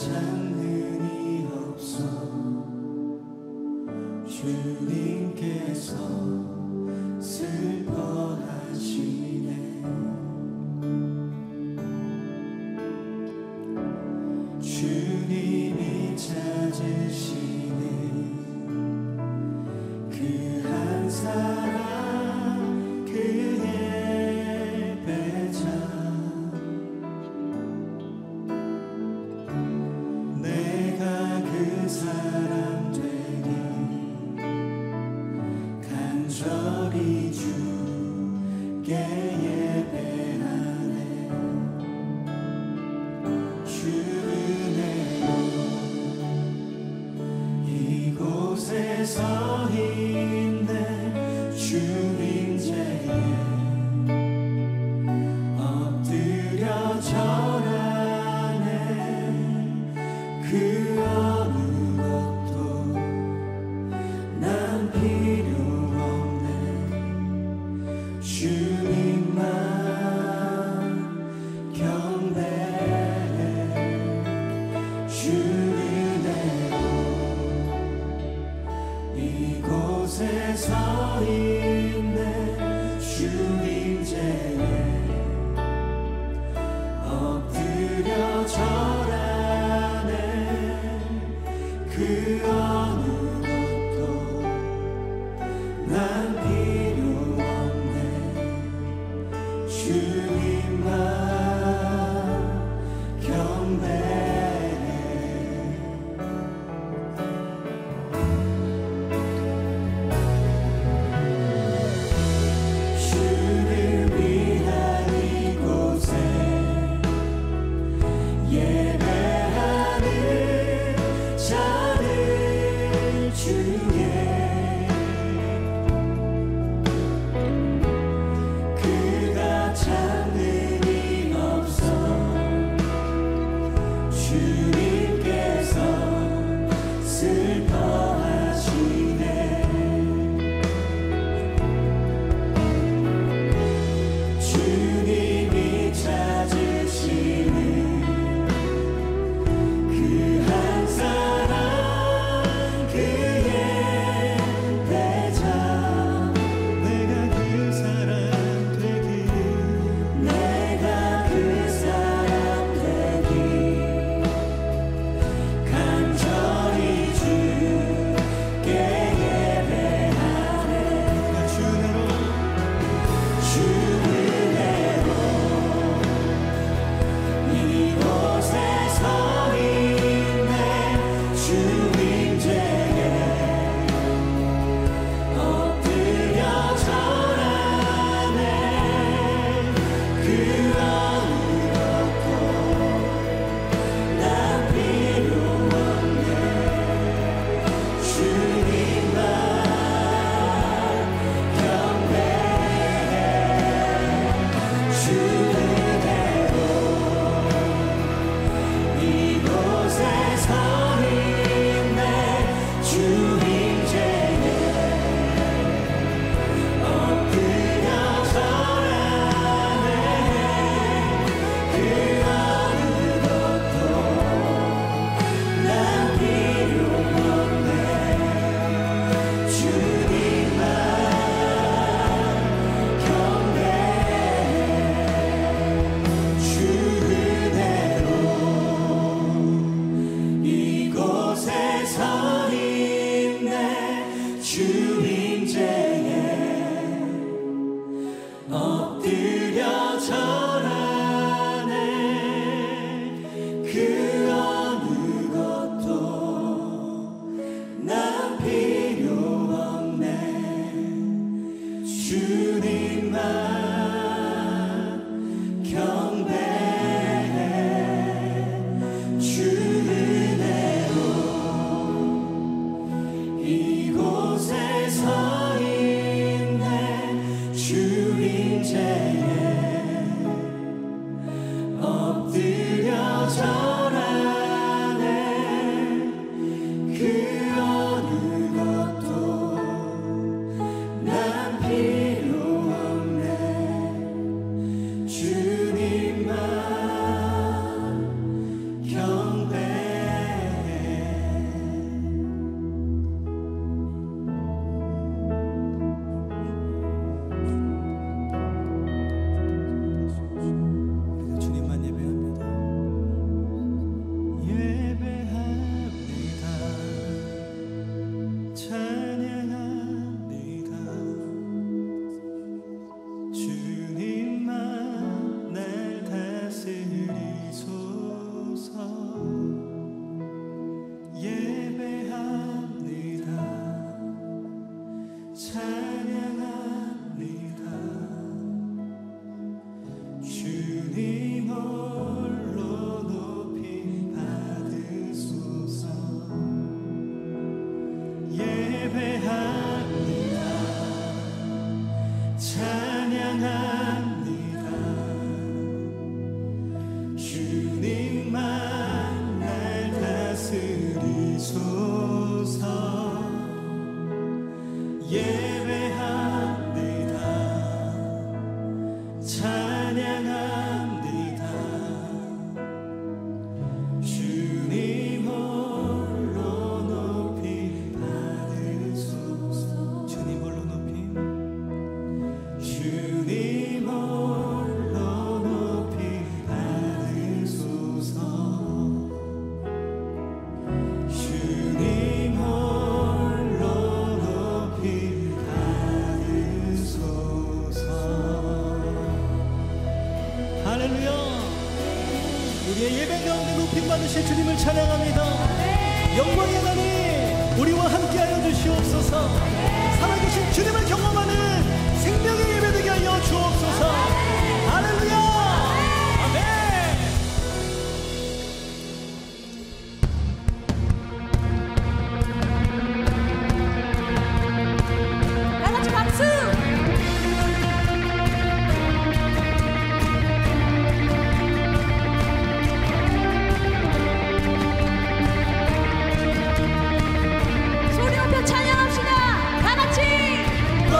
찾는 이 없어 주님께서 슬퍼하시네. 주님이 찾으시는 그 한 사람 그 예배자 내가 그 사람 되니 간절히 주께 예배하네. 주 은혜로 이곳에 서 있네. 주 임재에 엎드려 절하네. 그 어느 것도 난 필요 없네. 주님만 경배해. 주 은혜로 이곳에 서 있네. 주 임재에 엎드려 절하네. 그 어느 것도 난 필요 없네. 주님만 경배해. 주를 위한 이곳에 예배하는 자들 중에 그가 찾는 이 없어 주님께서 슬퍼하시네. 주님이 찾으시는 그 한 사람 그 예배자 내가 그 사람 되기 내가 그 사람 되기 간절히 주께 예배하네. 주 은혜로 이곳에 서 있네. 주 임재에 엎드려 절하네. 그 어느 것도 난 필요 없네. 주님만 경배해. 주 은혜로 이곳에 서 있네. 주 임재에 엎드려 절하네. 주님 홀로 높이 받으소서. 예배합니다. 찬양합니다. 주님만 날 다스리소서. 예배합니다. 찬양합니다. 주님 홀로 높이 받으소서. 주님 홀로 높이, 주님 홀로 높이 받으소서. 주님 홀로 높이 받으소서. 할렐루야. 우리의 예배 가운데 높임 받으실 주님을 찬양합니다. 영광의 하나님, 우리와 함께하여 주시옵소서. 살아계신 주님을 경험하는 생명의 예배 되게 하여 주옵소서. 할렐루야. 아멘. 다같이 박수! 소리 높여 찬양합시다! 다같이! 그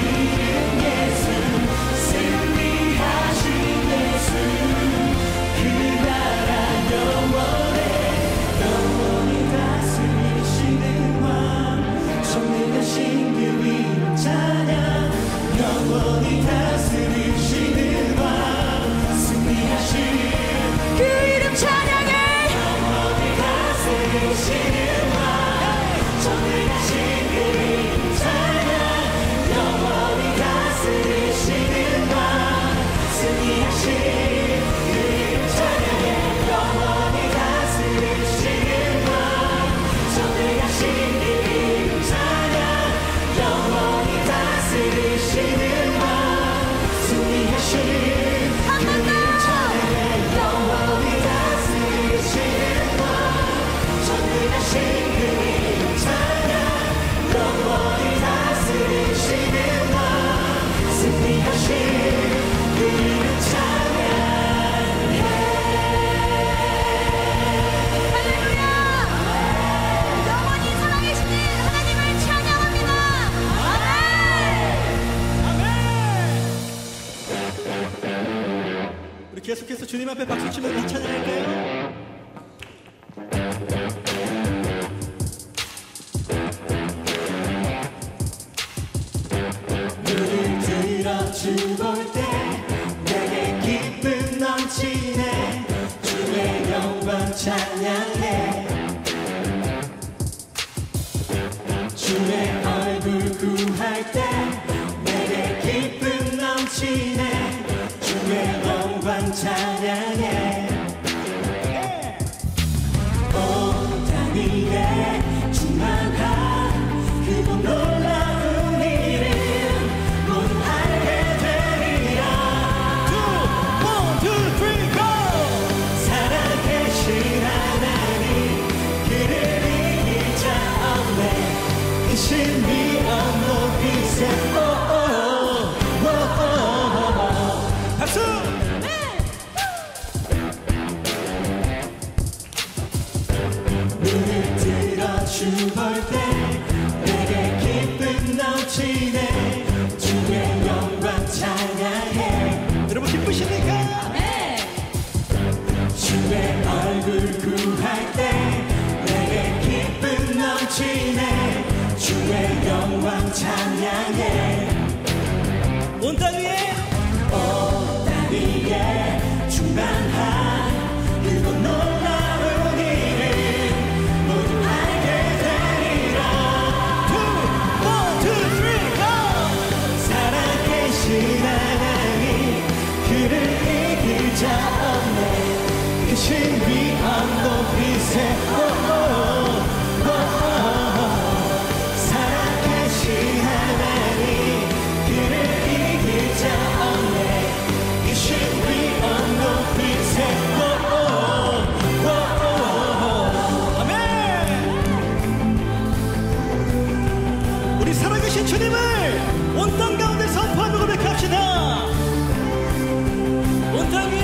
이름 예수 영원히 다스리시는 왕 승리하신 그 이름 찬양해. 영원히 다스리시는 왕 전능하신 그 이름 찬양 영원히 다스리시는 왕 승리하신 그 이름 찬양해 영원히 다스리시는 왕 전능하신 그 이름 찬양 영원히 다스리시는 왕 승리하신 한 번 더. 영원히 다스리시는 왕 전능하신 그 이름 찬양 영원히 다스리시는 왕 승리하신 그 이름 찬양해. 할렐루야. 영원히 살아계시는 하나님을 찬양합니다. 아멘. 우리 계속해서 주님 앞에 박수 치면서 찬양할까요? 눈을 들어 주 볼 때 내게 기쁨 넘치네 주의 영광 찬양해 주의 얼굴 구할 때 내게 기쁨 넘치네 주의 영광 찬양해 온 땅 위에 충만한 그곳 놀라운 이름 모두 알게 되리라. One, two, three, go! 살아계신 하나님 그를 이길 자 없네 그 신비한 높이세 박수! 눈을 들어 주 볼 때 내게 기쁨 넘치네 주의 영광 찬양해. 여러분 기쁘십니까? 네. 주의 얼굴 구할 때 내게 기쁨 넘치네 주의 영광 찬양해. 온 땅 위에 충만한 그곳 놀라운 이름 모두 알게 되리라. One, two, three, go! 살아계신 하나님 그를 이길 자 없네 그 신비한 높이세 살아계신 하나님 그를 이길 자 없네 그 신비한 높이세 아멘. 우리 살아계신 주님을 온 땅 가운데 선포하며 고백합시다. 온 땅 위에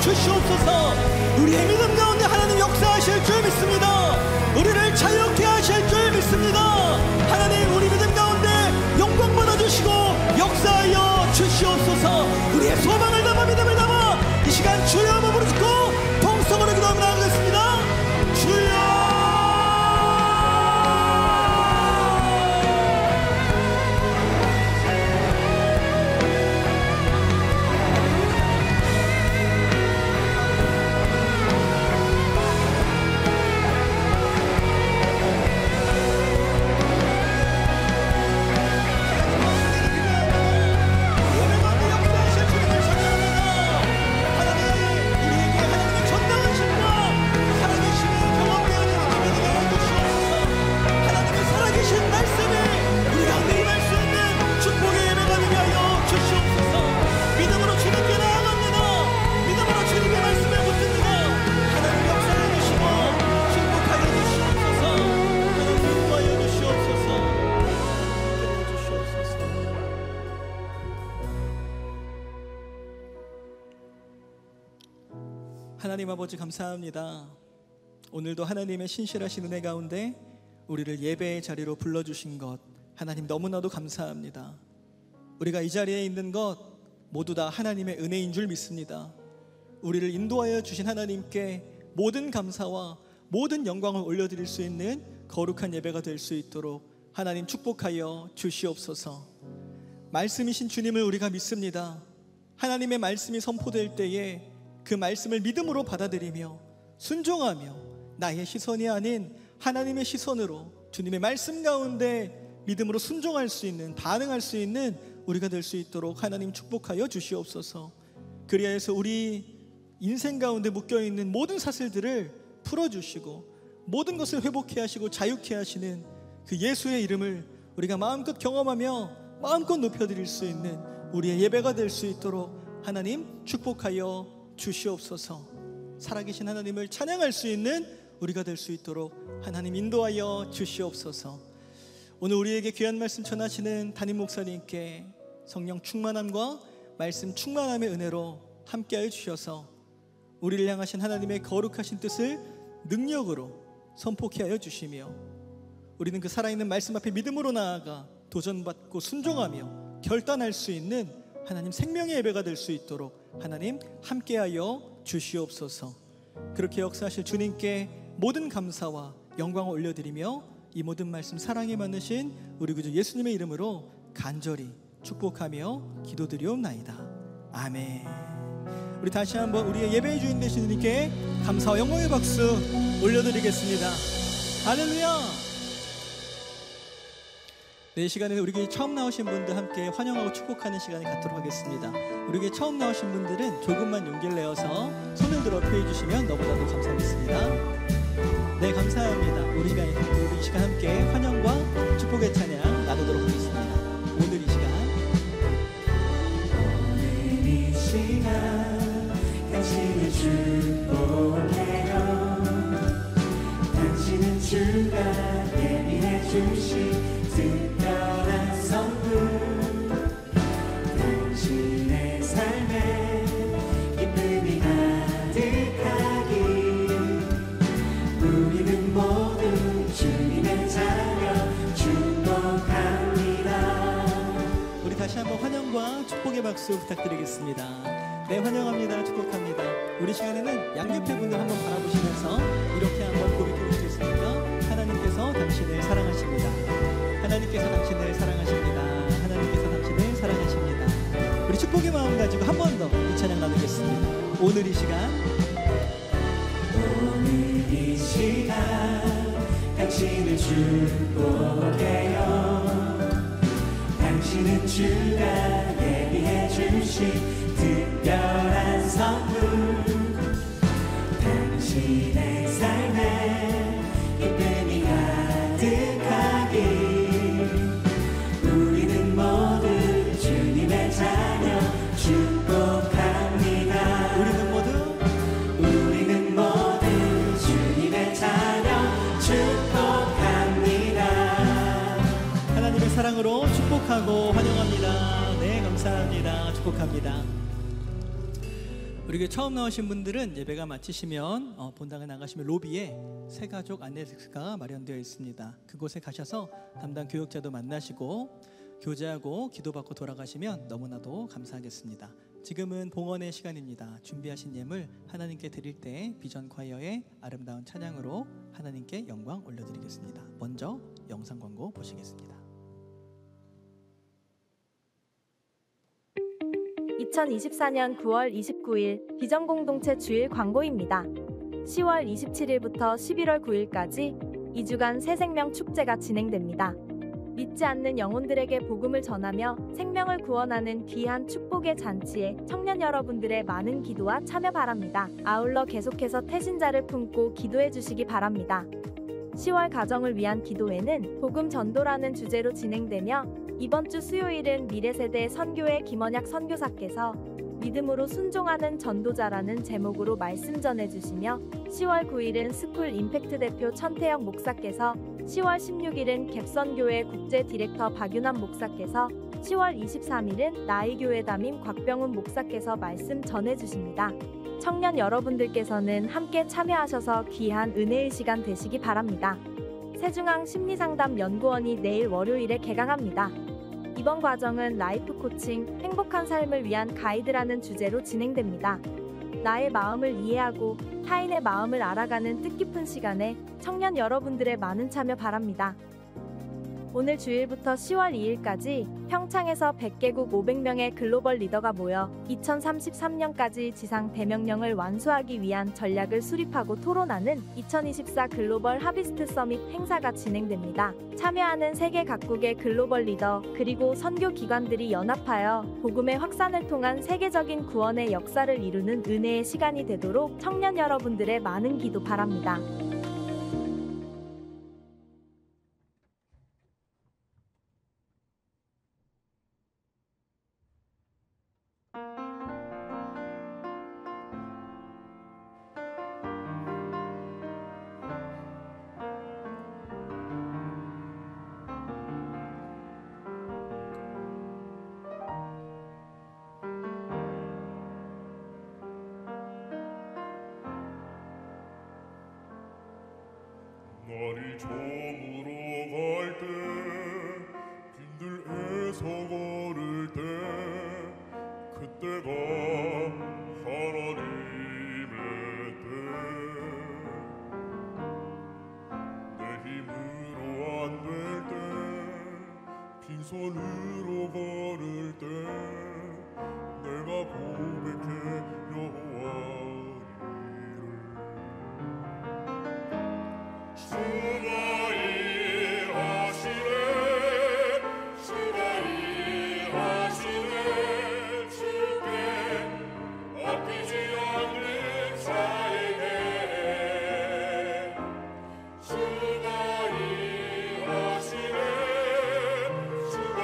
주시옵소서. 우리의 믿음 가운데 하나님 역사하실 줄 믿습니다. 우리를 자유케 하실 줄 믿습니다. 하나님, 우리 믿음 가운데 영광 받아주시고 역사하여 주시옵소서. 우리의 소망을 담아 믿음을 담아 이 시간 주여 한번 부르짖고 통성으로 기도하며 나아가겠습니다. 주여. 하나님 아버지 감사합니다. 오늘도 하나님의 신실하신 은혜 가운데 우리를 예배의 자리로 불러주신 것 하나님 너무나도 감사합니다. 우리가 이 자리에 있는 것 모두 다 하나님의 은혜인 줄 믿습니다. 우리를 인도하여 주신 하나님께 모든 감사와 모든 영광을 올려드릴 수 있는 거룩한 예배가 될 수 있도록 하나님 축복하여 주시옵소서. 말씀이신 주님을 우리가 믿습니다. 하나님의 말씀이 선포될 때에 그 말씀을 믿음으로 받아들이며 순종하며 나의 시선이 아닌 하나님의 시선으로 주님의 말씀 가운데 믿음으로 순종할 수 있는, 반응할 수 있는 우리가 될 수 있도록 하나님 축복하여 주시옵소서. 그리하여서 우리 인생 가운데 묶여있는 모든 사슬들을 풀어주시고 모든 것을 회복케 하시고 자유케 하시는 그 예수의 이름을 우리가 마음껏 경험하며 마음껏 높여드릴 수 있는 우리의 예배가 될 수 있도록 하나님 축복하여 주시옵소서. 살아계신 하나님을 찬양할 수 있는 우리가 될 수 있도록 하나님 인도하여 주시옵소서. 오늘 우리에게 귀한 말씀 전하시는 담임 목사님께 성령 충만함과 말씀 충만함의 은혜로 함께하여 주셔서 우리를 향하신 하나님의 거룩하신 뜻을 능력으로 선포케 하여 주시며 우리는 그 살아있는 말씀 앞에 믿음으로 나아가 도전받고 순종하며 결단할 수 있는 하나님 생명의 예배가 될 수 있도록 하나님 함께하여 주시옵소서. 그렇게 역사하실 주님께 모든 감사와 영광을 올려드리며 이 모든 말씀 사랑에 많으신 우리 구주 예수님의 이름으로 간절히 축복하며 기도드리옵나이다. 아멘. 우리 다시 한번 우리의 예배의 주인 되신 주님께 감사와 영광의 박수 올려드리겠습니다. 할렐루야. 네, 이 시간에는 우리 교회 처음 나오신 분들 함께 환영하고 축복하는 시간을 갖도록 하겠습니다. 우리 교회 처음 나오신 분들은 조금만 용기를 내어서 손을 들어 표해 주시면 너무나도 감사하겠습니다. 네, 감사합니다. 우리 이 시간 함께 환영과 축복의 찬양 나누도록 하겠습니다. 오늘 이 시간 당신을 축복해요. 당신은 주가 예비해 주신 특별한 선물, 당신의 삶에 기쁨이 가득하기 우리는 모두 주님의 자녀 축복합니다. 우리 다시 한번 환영과 축복의 박수 부탁드리겠습니다. 네, 환영합니다. 축복합니다. 우리 시간에는 양옆에 분들 한번 바라보시면서 이렇게 한번 고백해 보시겠습니까? 하나님께서 당신을 사랑하십니다. 하나님께서 당신을 사랑하십니다. 하나님께서 당신을 사랑하십니다. 우리 축복의 마음 가지고 한 번 더 이 찬양 나누겠습니다. 오늘 이 시간 당신을 축복해요. 당신은 주가 예비해 주신 특별한 선물, 당신의 삶에 기쁨이 가득하기 우리는 모두 주님의 자녀 축복합니다. 우리는 모두 주님의 자녀 축복합니다. 하나님의 사랑으로 축복하고 환영합니다. 네, 감사합니다. 축복합니다. 우리 교회 처음 나오신 분들은 예배가 마치시면 본당에 나가시면 로비에 새가족 안내 데스크가 마련되어 있습니다. 그곳에 가셔서 담당 교육자도 만나시고 교제하고 기도받고 돌아가시면 너무나도 감사하겠습니다. 지금은 봉헌의 시간입니다. 준비하신 예물 하나님께 드릴 때 비전 콰이어의 아름다운 찬양으로 하나님께 영광 올려드리겠습니다. 먼저 영상 광고 보시겠습니다. 2024년 9월 29일 비전공동체 주일 광고입니다. 10월 27일부터 11월 9일까지 2주간 새생명 축제가 진행됩니다. 믿지 않는 영혼들에게 복음을 전하며 생명을 구원하는 귀한 축복의 잔치에 청년 여러분들의 많은 기도와 참여 바랍니다. 아울러 계속해서 태신자를 품고 기도해 주시기 바랍니다. 10월 가정을 위한 기도회는 복음 전도라는 주제로 진행되며 이번 주 수요일은 미래세대 선교회 김원약 선교사께서 믿음으로 순종하는 전도자라는 제목으로 말씀 전해주시며 10월 9일은 스쿨 임팩트 대표 천태영 목사께서 10월 16일은 갭선교회 국제 디렉터 박윤환 목사께서, 10월 23일은 나이교회 담임 곽병훈 목사께서 말씀 전해주십니다. 청년 여러분들께서는 함께 참여하셔서 귀한 은혜의 시간 되시기 바랍니다. 세중앙 심리상담연구원이 내일 월요일에 개강합니다. 이번 과정은 라이프 코칭, 행복한 삶을 위한 가이드라는 주제로 진행됩니다. 나의 마음을 이해하고 타인의 마음을 알아가는 뜻깊은 시간에 청년 여러분들의 많은 참여 바랍니다. 오늘 주일부터 10월 2일까지 평창에서 100개국 500명의 글로벌 리더가 모여 2033년까지 지상 대명령을 완수하기 위한 전략을 수립하고 토론하는 2024 글로벌 하비스트 서밋 행사가 진행됩니다. 참여하는 세계 각국의 글로벌 리더 그리고 선교 기관들이 연합하여 복음의 확산을 통한 세계적인 구원의 역사를 이루는 은혜의 시간이 되도록 청년 여러분들의 많은 기도 바랍니다. 날이 저물어 갈 때, 빈들에서 걸을 때, 그때가 하나님의 때. 내 힘으로 안 될 때, 빈손으로 걸을 때, 내가 고백해 여호와 주가 일하시네, 주가 일하시네. 주께 아끼지 않는 자에게 주가 일하시네, 주가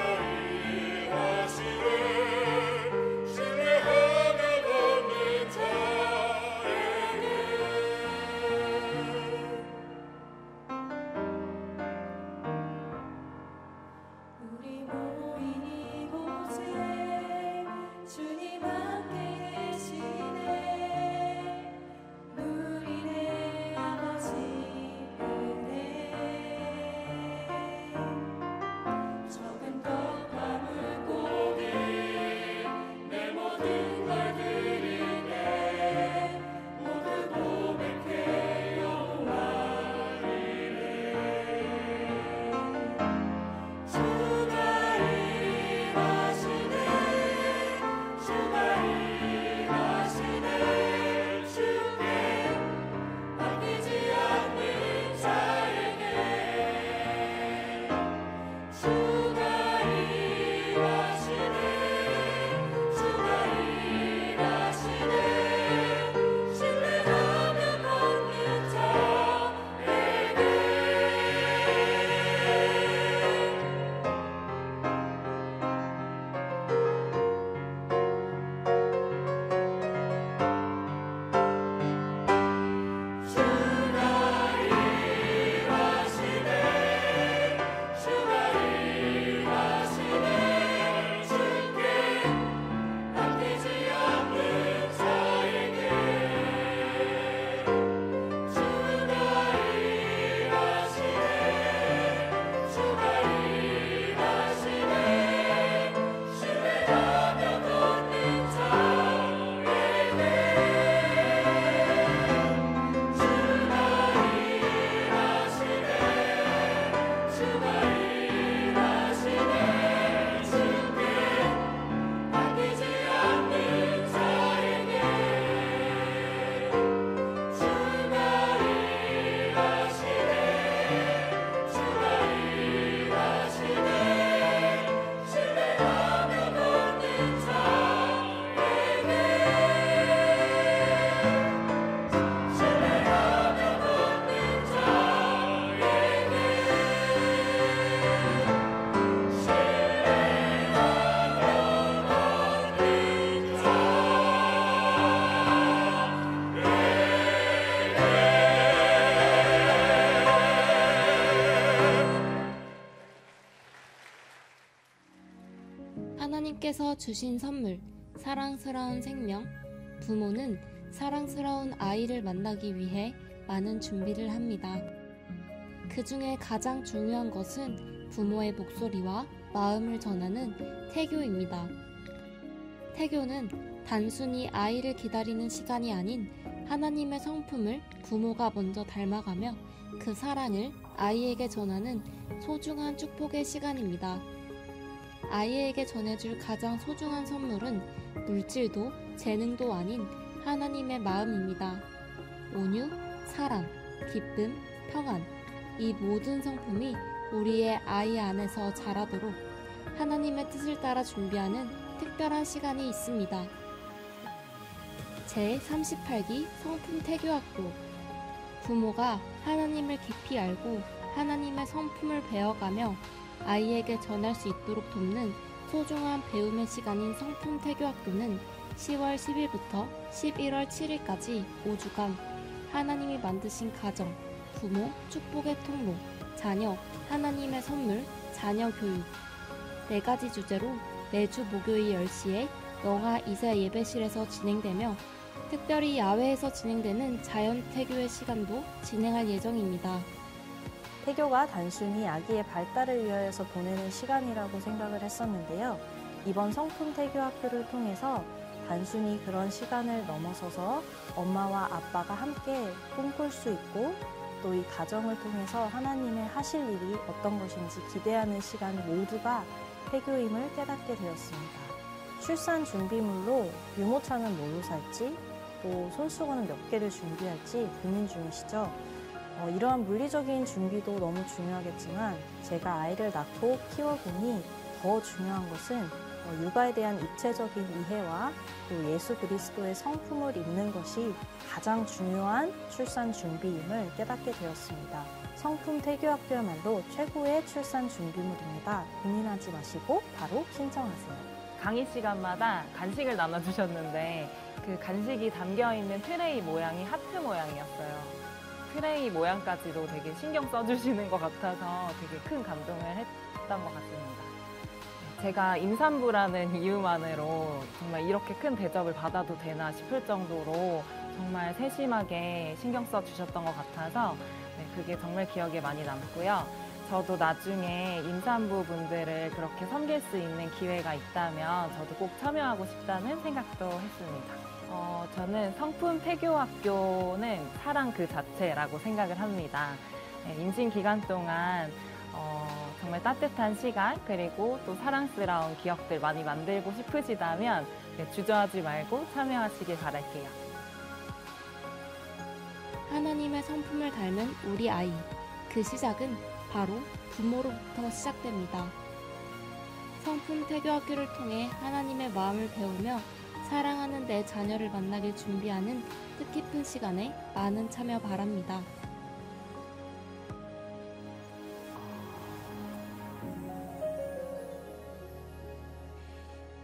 하나님께서 주신 선물, 사랑스러운 생명. 부모는 사랑스러운 아이를 만나기 위해 많은 준비를 합니다. 그 중에 가장 중요한 것은 부모의 목소리와 마음을 전하는 태교입니다. 태교는 단순히 아이를 기다리는 시간이 아닌 하나님의 성품을 부모가 먼저 닮아가며 그 사랑을 아이에게 전하는 소중한 축복의 시간입니다. 아이에게 전해줄 가장 소중한 선물은 물질도 재능도 아닌 하나님의 마음입니다. 온유, 사랑, 기쁨, 평안, 이 모든 성품이 우리의 아이 안에서 자라도록 하나님의 뜻을 따라 준비하는 특별한 시간이 있습니다. 제38기 성품 태교학교. 부모가 하나님을 깊이 알고 하나님의 성품을 배워가며 아이에게 전할 수 있도록 돕는 소중한 배움의 시간인 성품 태교학교는 10월 10일부터 11월 7일까지 5주간 하나님이 만드신 가정, 부모, 축복의 통로, 자녀, 하나님의 선물, 자녀 교육 4가지 주제로 매주 목요일 10시에 영화 2세 예배실에서 진행되며 특별히 야외에서 진행되는 자연태교의 시간도 진행할 예정입니다. 태교가 단순히 아기의 발달을 위하여서 보내는 시간이라고 생각을 했었는데요. 이번 성품 태교 학교를 통해서 단순히 그런 시간을 넘어서서 엄마와 아빠가 함께 꿈꿀 수 있고 또 이 가정을 통해서 하나님의 하실 일이 어떤 것인지 기대하는 시간 모두가 태교임을 깨닫게 되었습니다. 출산 준비물로 유모차는 뭘로 살지 또 손수건은 몇 개를 준비할지 고민 중이시죠? 이러한 물리적인 준비도 너무 중요하겠지만 제가 아이를 낳고 키워보니 더 중요한 것은 육아에 대한 입체적인 이해와 또 예수 그리스도의 성품을 입는 것이 가장 중요한 출산 준비임을 깨닫게 되었습니다. 성품 태교학교야말로 최고의 출산 준비물입니다. 고민하지 마시고 바로 신청하세요. 강의 시간마다 간식을 나눠주셨는데 그 간식이 담겨있는 트레이 모양이 하트 모양이었어요. 트레이 모양까지도 되게 신경 써주시는 것 같아서 되게 큰 감동을 했던 것 같습니다. 제가 임산부라는 이유만으로 정말 이렇게 큰 대접을 받아도 되나 싶을 정도로 정말 세심하게 신경 써주셨던 것 같아서 그게 정말 기억에 많이 남고요. 저도 나중에 임산부 분들을 그렇게 섬길 수 있는 기회가 있다면 저도 꼭 참여하고 싶다는 생각도 했습니다. 저는 성품 태교학교는 사랑 그 자체라고 생각을 합니다. 임신 기간 동안 정말 따뜻한 시간 그리고 또 사랑스러운 기억들 많이 만들고 싶으시다면 주저하지 말고 참여하시길 바랄게요. 하나님의 성품을 닮은 우리 아이. 그 시작은 바로 부모로부터 시작됩니다. 성품 태교학교를 통해 하나님의 마음을 배우며 사랑하는 내 자녀를 만나길 준비하는 뜻깊은 시간에 많은 참여 바랍니다.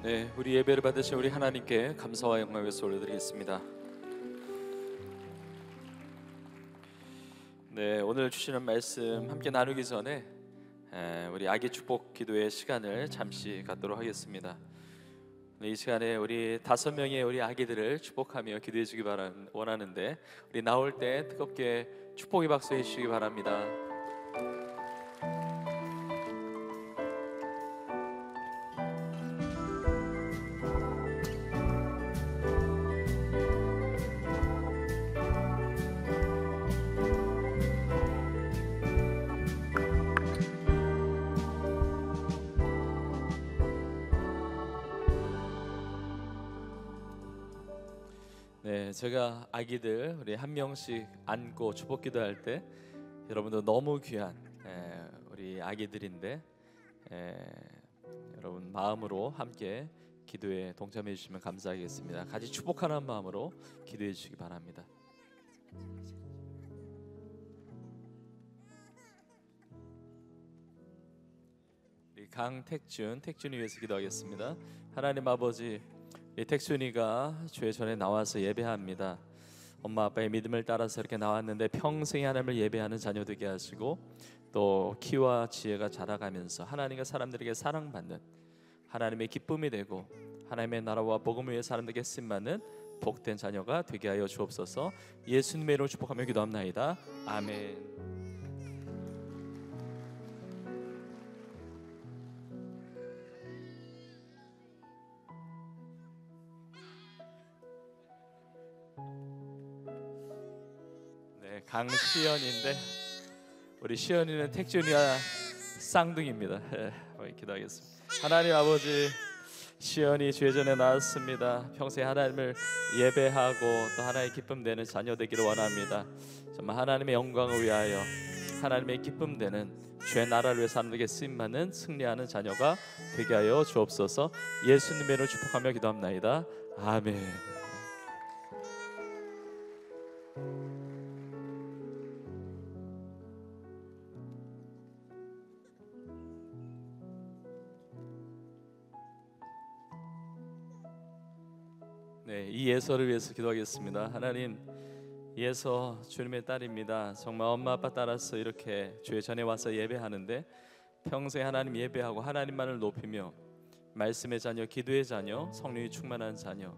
네, 우리 예배를 받으신 우리 하나님께 감사와 영광을 올려드리겠습니다. 네, 오늘 주시는 말씀 함께 나누기 전에 우리 아기 축복 기도의 시간을 잠시 갖도록 하겠습니다. 이 시간에 우리 5명의 우리 아기들을 축복하며 기도해 주기 원하는데 우리 나올 때 뜨겁게 축복의 박수 해주시기 바랍니다. 네, 제가 아기들 우리 한 명씩 안고 축복 기도할 때 여러분도 너무 귀한 우리 아기들인데 여러분 마음으로 함께 기도에 동참해 주시면 감사하겠습니다. 같이 축복하는 마음으로 기도해 주시기 바랍니다. 우리 택준이 위해서 기도하겠습니다. 하나님 아버지, 택순이가 주의 전에 나와서 예배합니다. 엄마 아빠의 믿음을 따라서 이렇게 나왔는데 평생에 하나님을 예배하는 자녀 되게 하시고 또 키와 지혜가 자라가면서 하나님과 사람들에게 사랑받는 하나님의 기쁨이 되고 하나님의 나라와 복음을 위해 사람들에게 쓰임받는 복된 자녀가 되게 하여 주옵소서. 예수님의 이름으로 축복하며 기도합나이다. 아멘. 네, 강시연인데 우리 시연이는 택준이와 쌍둥이입니다. 기도하겠습니다. 하나님 아버지, 시연이 주의 전에 나왔습니다. 평생 하나님을 예배하고 또 하나님의 기쁨 되는 자녀 되기를 원합니다. 정말 하나님의 영광을 위하여 하나님의 기쁨 되는 주의 나라를 위해 사람들에게 쓰임받는 승리하는 자녀가 되게 하여 주옵소서. 예수님의 이름으로 축복하며 기도합나이다. 아멘. 네, 이 예서를 위해서 기도하겠습니다. 하나님, 예서 주님의 딸입니다. 정말 엄마 아빠 따라서 이렇게 주의 전에 와서 예배하는데 평생 하나님 예배하고 하나님만을 높이며 말씀의 자녀, 기도의 자녀, 성령이 충만한 자녀,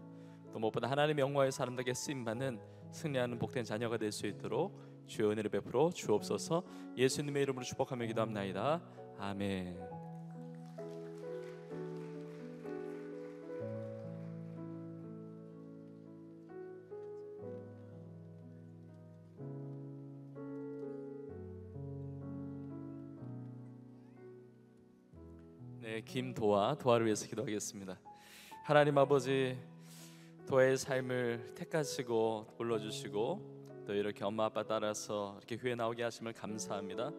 또 무엇보다 하나님의 영광의 사람들에게 쓰임받는 승리하는 복된 자녀가 될 수 있도록 주의 은혜를 베풀어 주옵소서. 예수님의 이름으로 축복하며 기도합나이다. 아멘. 네, 도아를 위해서 기도하겠습니다. 하나님 아버지, 도아의 삶을 택하시고 불러주시고 또 이렇게 엄마 아빠 따라서 이렇게 교회 나오게 하심을 감사합니다.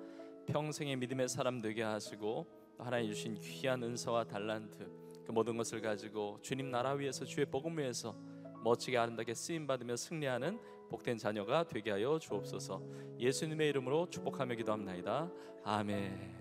평생의 믿음의 사람 되게 하시고 또 하나님 주신 귀한 은사와 달란트 그 모든 것을 가지고 주님 나라 위해서 주의 복음 위해서 멋지게 아름답게 쓰임받으며 승리하는 복된 자녀가 되게 하여 주옵소서. 예수님의 이름으로 축복하며 기도합나이다. 아멘.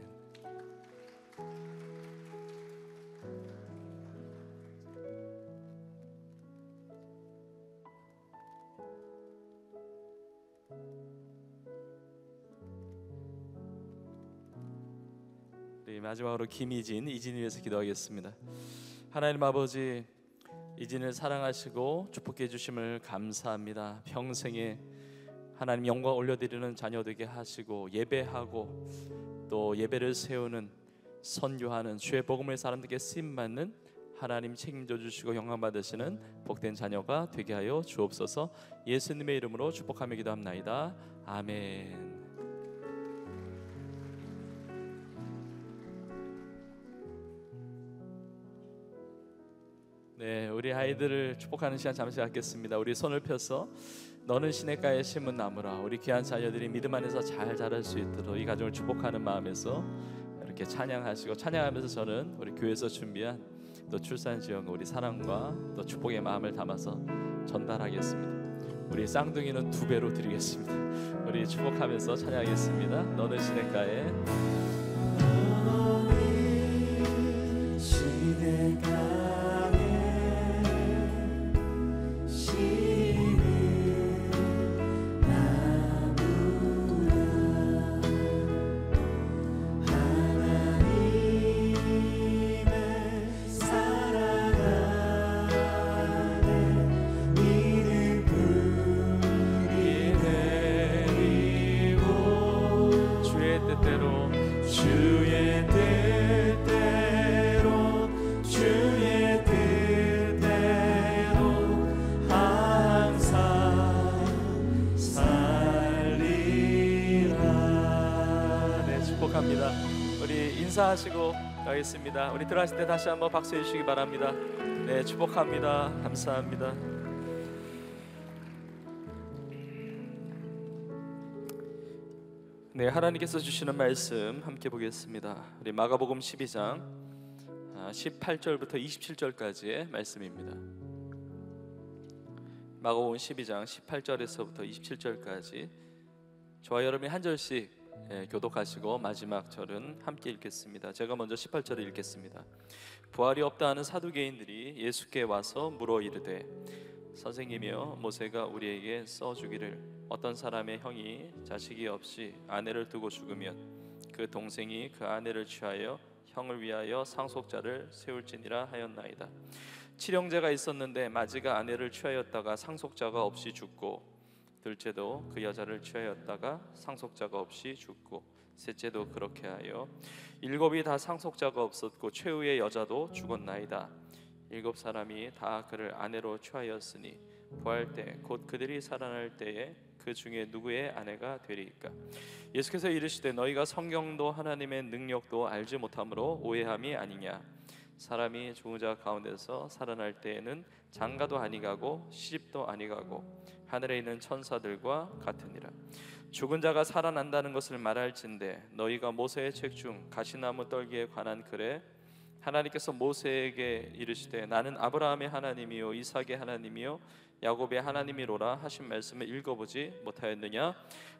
마지막으로 이진을 위해서 기도하겠습니다. 하나님 아버지, 이진을 사랑하시고 축복해 주심을 감사합니다. 평생에 하나님 영광 올려드리는 자녀 되게 하시고 예배하고 또 예배를 세우는 선교하는 주의 복음의 사람들에게 쓰임받는 하나님 책임져 주시고 영광 받으시는 복된 자녀가 되게 하여 주옵소서. 예수님의 이름으로 축복하며 기도합나이다. 아멘. 네, 우리 아이들을 축복하는 시간 잠시 갖겠습니다. 우리 손을 펴서 너는 시냇가에 심은 나무라. 우리 귀한 자녀들이 믿음 안에서 잘 자랄 수 있도록 이 가정을 축복하는 마음에서 이렇게 찬양하시고, 찬양하면서 저는 우리 교회에서 준비한 또 출산 지원 우리 사랑과 또 축복의 마음을 담아서 전달하겠습니다. 우리 쌍둥이는 2배로 드리겠습니다. 우리 축복하면서 찬양하겠습니다. 너는 시냇가에 인사하시고 가겠습니다. 우리 들어가실 때 다시 한번 박수해 주시기 바랍니다. 네, 축복합니다. 감사합니다. 네, 하나님께서 주시는 말씀 함께 보겠습니다. 우리 마가복음 12장 18절부터 27절까지의 말씀입니다. 마가복음 12장 18절에서부터 27절까지 저와 여러분이 한 절씩 교독하시고 마지막 절은 함께 읽겠습니다. 제가 먼저 18절을 읽겠습니다. 부활이 없다 하는 사두개인들이 예수께 와서 물어 이르되 선생님이여, 모세가 우리에게 써주기를 어떤 사람의 형이 자식이 없이 아내를 두고 죽으면 그 동생이 그 아내를 취하여 형을 위하여 상속자를 세울지니라 하였나이다. 칠형제가 있었는데 맏이가 아내를 취하였다가 상속자가 없이 죽고, 둘째도 그 여자를 취하였다가 상속자가 없이 죽고, 셋째도 그렇게 하여 일곱이 다 상속자가 없었고 최후의 여자도 죽었나이다. 일곱 사람이 다 그를 아내로 취하였으니 부활 때 곧 그들이 살아날 때에 그 중에 누구의 아내가 되리이까? 예수께서 이르시되 너희가 성경도 하나님의 능력도 알지 못함으로 오해함이 아니냐. 사람이 죽은 자 가운데서 살아날 때에는 장가도 아니가고 시집도 아니가고 하늘에 있는 천사들과 같으니라. 죽은 자가 살아난다는 것을 말할진대 너희가 모세의 책 중 가시나무 떨기에 관한 글에 하나님께서 모세에게 이르시되 나는 아브라함의 하나님이요 이삭의 하나님이요 야곱의 하나님이로라 하신 말씀을 읽어보지 못하였느냐?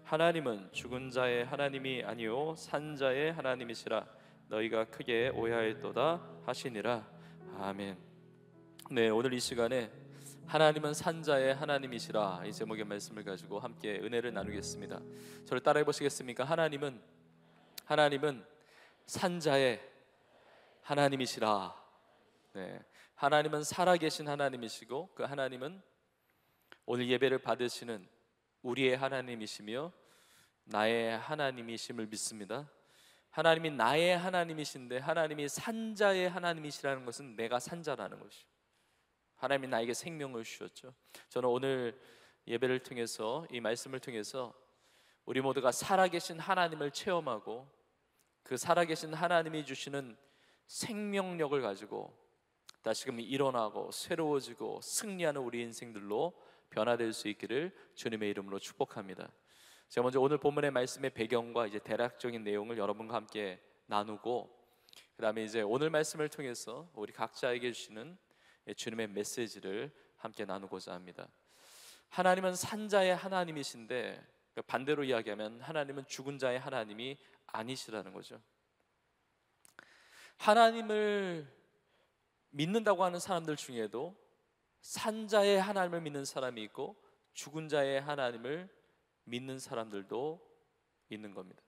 하나님은 죽은 자의 하나님이 아니요 산 자의 하나님이시라. 너희가 크게 오해하였도다 하시니라. 아멘. 네, 오늘 이 시간에 하나님은 산 자의 하나님이시라 이 제목의 말씀을 가지고 함께 은혜를 나누겠습니다. 저를 따라해 보시겠습니까? 하나님은 산 자의 하나님이시라. 네, 하나님은 살아계신 하나님이시고 그 하나님은 오늘 예배를 받으시는 우리의 하나님이시며 나의 하나님이심을 믿습니다. 하나님이 나의 하나님이신데 하나님이 산자의 하나님이시라는 것은 내가 산자라는 것이죠. 하나님이 나에게 생명을 주셨죠. 저는 오늘 예배를 통해서 이 말씀을 통해서 우리 모두가 살아계신 하나님을 체험하고 그 살아계신 하나님이 주시는 생명력을 가지고 다시금 일어나고 새로워지고 승리하는 우리 인생들로 변화될 수 있기를 주님의 이름으로 축복합니다. 제가 먼저 오늘 본문의 말씀의 배경과 이제 대략적인 내용을 여러분과 함께 나누고 그 다음에 이제 오늘 말씀을 통해서 우리 각자에게 주시는 주님의 메시지를 함께 나누고자 합니다. 하나님은 산자의 하나님이신데 반대로 이야기하면 하나님은 죽은 자의 하나님이 아니시라는 거죠. 하나님을 믿는다고 하는 사람들 중에도 산자의 하나님을 믿는 사람이 있고 죽은 자의 하나님을 믿는 사람들도 있는 겁니다.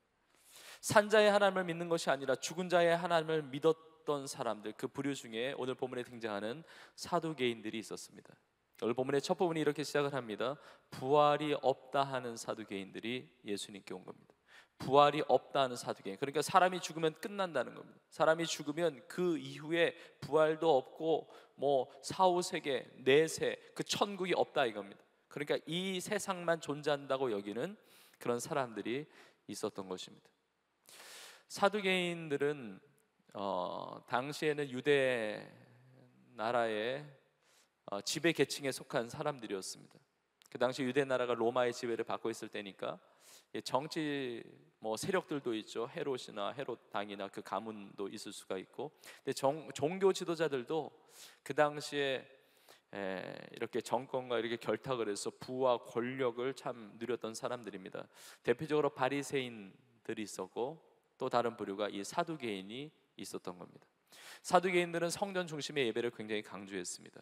산자의 하나님을 믿는 것이 아니라 죽은 자의 하나님을 믿었던 사람들, 그 부류 중에 오늘 본문에 등장하는 사두개인들이 있었습니다. 오늘 본문의 첫 부분이 이렇게 시작을 합니다. 부활이 없다 하는 사두개인들이 예수님께 온 겁니다. 부활이 없다 하는 사두개인, 그러니까 사람이 죽으면 끝난다는 겁니다. 사람이 죽으면 그 이후에 부활도 없고 뭐 사후세계, 내세, 그 천국이 없다 이겁니다. 그러니까 이 세상만 존재한다고 여기는 그런 사람들이 있었던 것입니다. 사두개인들은 당시에는 유대 나라의 지배 계층에 속한 사람들이었습니다. 그 당시 유대 나라가 로마의 지배를 받고 있을 때니까 정치 세력들도 있죠. 헤롯이나 헤롯 당이나 그 가문도 있을 수가 있고, 근데 종교 지도자들도 그 당시에 이렇게 정권과 이렇게 결탁을 해서 부와 권력을 참 누렸던 사람들입니다. 대표적으로 바리새인들이 있었고 또 다른 부류가 이 사두개인이 있었던 겁니다. 사두개인들은 성전 중심의 예배를 굉장히 강조했습니다.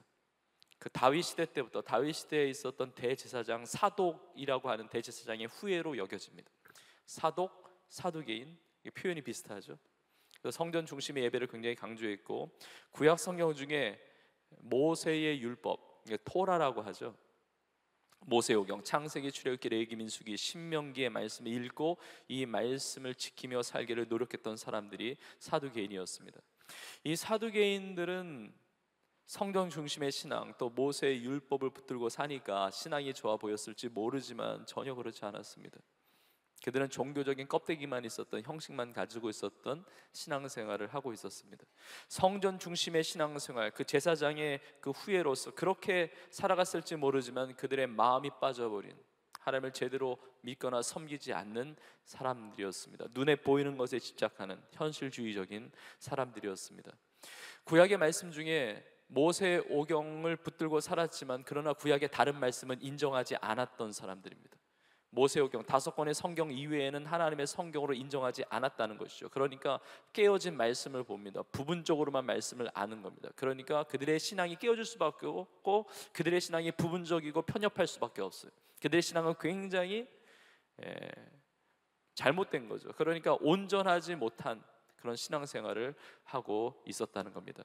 그 다윗 시대 때부터 다윗 시대에 있었던 대제사장 사독이라고 하는 대제사장의 후예로 여겨집니다. 사독, 사두개인, 표현이 비슷하죠. 성전 중심의 예배를 굉장히 강조했고 구약 성경 중에 모세의 율법, 토라라고 하죠. 모세오경, 창세기, 출애굽기, 레위기, 민수기, 신명기의 말씀을 읽고 이 말씀을 지키며 살기를 노력했던 사람들이 사두개인이었습니다. 이 사두개인들은 성경 중심의 신앙, 또 모세의 율법을 붙들고 사니까 신앙이 좋아 보였을지 모르지만 전혀 그렇지 않았습니다. 그들은 종교적인 껍데기만 있었던, 형식만 가지고 있었던 신앙생활을 하고 있었습니다. 성전 중심의 신앙생활, 그 제사장의 그 후예로서 그렇게 살아갔을지 모르지만 그들의 마음이 빠져버린, 하나님을 제대로 믿거나 섬기지 않는 사람들이었습니다. 눈에 보이는 것에 집착하는 현실주의적인 사람들이었습니다. 구약의 말씀 중에 모세 오경을 붙들고 살았지만 그러나 구약의 다른 말씀은 인정하지 않았던 사람들입니다. 모세오경 5권의 성경 이외에는 하나님의 성경으로 인정하지 않았다는 것이죠. 그러니까 깨어진 말씀을 봅니다. 부분적으로만 말씀을 아는 겁니다. 그러니까 그들의 신앙이 깨어질 수밖에 없고 그들의 신앙이 부분적이고 편협할 수밖에 없어요. 그들의 신앙은 굉장히 잘못된 거죠. 그러니까 온전하지 못한 그런 신앙생활을 하고 있었다는 겁니다.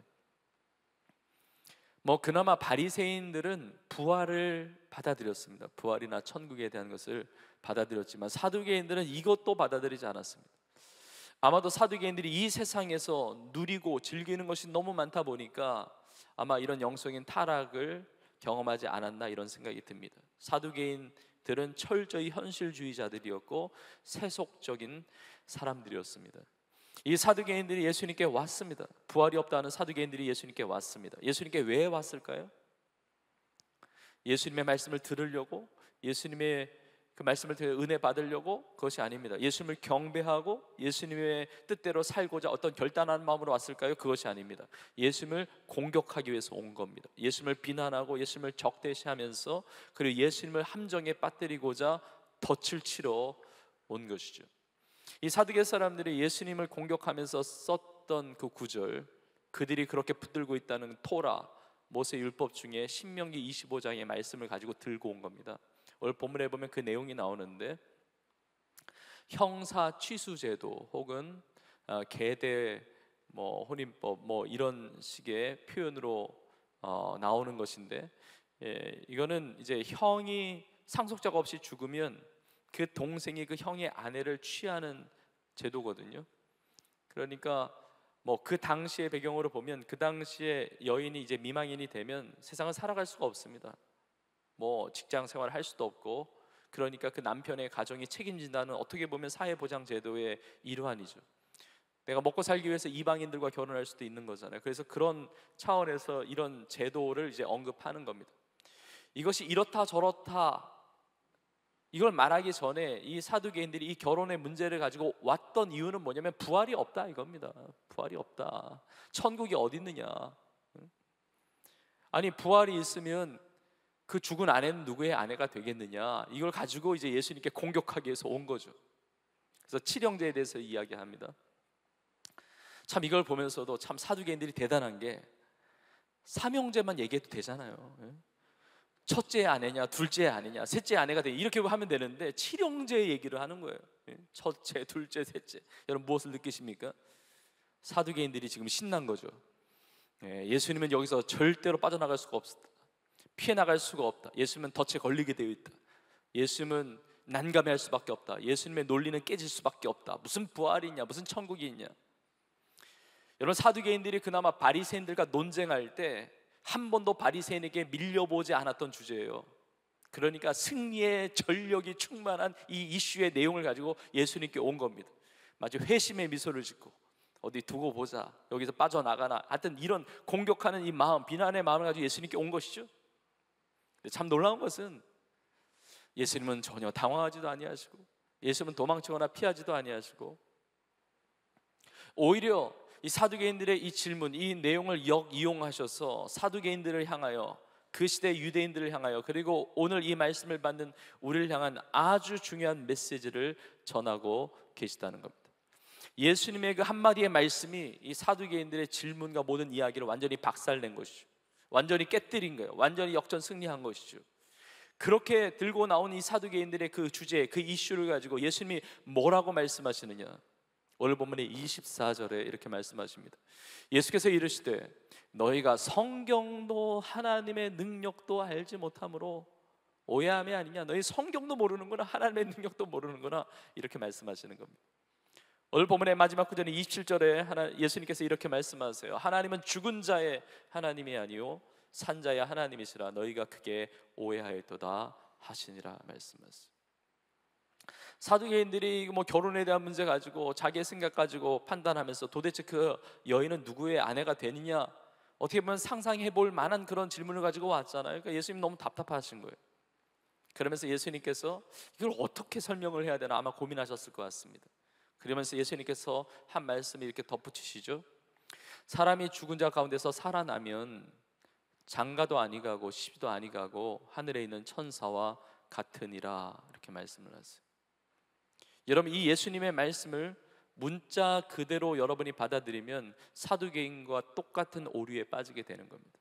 그나마 바리새인들은 부활을 받아들였습니다. 부활이나 천국에 대한 것을 받아들였지만 사두개인들은 이것도 받아들이지 않았습니다. 아마도 사두개인들이 이 세상에서 누리고 즐기는 것이 너무 많다 보니까 아마 이런 영성인 타락을 경험하지 않았나 이런 생각이 듭니다. 사두개인들은 철저히 현실주의자들이었고 세속적인 사람들이었습니다. 이 사두개인들이 예수님께 왔습니다. 부활이 없다는 사두개인들이 예수님께 왔습니다. 예수님께 왜 왔을까요? 예수님의 말씀을 들으려고, 예수님의 그 말씀을 들어 은혜 받으려고? 그것이 아닙니다. 예수님을 경배하고 예수님의 뜻대로 살고자 어떤 결단한 마음으로 왔을까요? 그것이 아닙니다. 예수님을 공격하기 위해서 온 겁니다. 예수님을 비난하고 예수님을 적대시하면서 그리고 예수님을 함정에 빠뜨리고자 덫을 치러 온 것이죠. 이 사두개 사람들이 예수님을 공격하면서 썼던 그 구절, 그들이 그렇게 붙들고 있다는 토라, 모세 율법 중에 신명기 25장의 말씀을 가지고 들고 온 겁니다. 오늘 본문에 보면 그 내용이 나오는데, 형사 취수제도 혹은 계대 혼인법 이런 식의 표현으로 나오는 것인데, 이거는 이제 형이 상속자가 없이 죽으면 그 동생이 그 형의 아내를 취하는 제도거든요. 그러니까 그 당시의 배경으로 보면 그 당시에 여인이 이제 미망인이 되면 세상을 살아갈 수가 없습니다. 직장 생활을 할 수도 없고, 그러니까 그 남편의 가정이 책임진다는 어떻게 보면 사회보장 제도의 일환이죠. 내가 먹고 살기 위해서 이방인들과 결혼할 수도 있는 거잖아요. 그래서 그런 차원에서 이런 제도를 이제 언급하는 겁니다. 이것이 이렇다 저렇다 이걸 말하기 전에 이 사두개인들이 이 결혼의 문제를 가지고 왔던 이유는 뭐냐면 부활이 없다 이겁니다. 부활이 없다. 천국이 어디 있느냐. 아니 부활이 있으면 그 죽은 아내는 누구의 아내가 되겠느냐. 이걸 가지고 이제 예수님께 공격하기 위해서 온 거죠. 그래서 칠형제에 대해서 이야기합니다. 참 이걸 보면서도 참 사두개인들이 대단한 게 삼형제만 얘기해도 되잖아요. 첫째 아내냐, 둘째 아내냐, 셋째 아내가 돼 이렇게 하면 되는데 칠형제 얘기를 하는 거예요. 첫째, 둘째, 셋째. 여러분 무엇을 느끼십니까? 사두개인들이 지금 신난 거죠. 예수님은 여기서 절대로 빠져나갈 수가 없다. 피해 나갈 수가 없다. 예수님은 덫에 걸리게 되어 있다. 예수님은 난감해할 수밖에 없다. 예수님의 논리는 깨질 수밖에 없다. 무슨 부활이 있냐, 무슨 천국이 있냐. 여러분 사두개인들이 그나마 바리새인들과 논쟁할 때 한 번도 바리새인에게 밀려보지 않았던 주제예요. 그러니까 승리의 전력이 충만한 이 이슈의 내용을 가지고 예수님께 온 겁니다. 마치 회심의 미소를 짓고 어디 두고 보자, 여기서 빠져나가나, 하여튼 이런 공격하는 이 마음, 비난의 마음을 가지고 예수님께 온 것이죠. 참 놀라운 것은 예수님은 전혀 당황하지도 아니하시고 예수님은 도망치거나 피하지도 아니하시고 오히려 이 사두개인들의 이 질문, 이 내용을 역이용하셔서 사두개인들을 향하여, 그 시대 유대인들을 향하여, 그리고 오늘 이 말씀을 받는 우리를 향한 아주 중요한 메시지를 전하고 계시다는 겁니다. 예수님의 그 한마디의 말씀이 이 사두개인들의 질문과 모든 이야기를 완전히 박살낸 것이죠. 완전히 깨뜨린 거예요. 완전히 역전승리한 것이죠. 그렇게 들고 나온 이 사두개인들의 그 주제, 그 이슈를 가지고 예수님이 뭐라고 말씀하시느냐. 오늘 본문의 24절에 이렇게 말씀하십니다. 예수께서 이르시되 너희가 성경도 하나님의 능력도 알지 못함으로 오해함이 아니냐. 너희 성경도 모르는구나, 하나님의 능력도 모르는구나, 이렇게 말씀하시는 겁니다. 오늘 본문의 마지막 구절인 27절에 예수님께서 이렇게 말씀하세요. 하나님은 죽은 자의 하나님이 아니요 산 자의 하나님이시라 너희가 크게 오해하였도다 하시니라 말씀하세요. 사두개인들이 결혼에 대한 문제 가지고 자기의 생각 가지고 판단하면서 도대체 그 여인은 누구의 아내가 되느냐, 어떻게 보면 상상해 볼 만한 그런 질문을 가지고 왔잖아요. 그러니까 예수님 너무 답답하신 거예요. 그러면서 예수님께서 이걸 어떻게 설명을 해야 되나 아마 고민하셨을 것 같습니다. 그러면서 예수님께서 한 말씀을 이렇게 덧붙이시죠. 사람이 죽은 자 가운데서 살아나면 장가도 아니 가고 시비도 아니 가고 하늘에 있는 천사와 같으니라, 이렇게 말씀을 하세요. 여러분 이 예수님의 말씀을 문자 그대로 여러분이 받아들이면 사두개인과 똑같은 오류에 빠지게 되는 겁니다.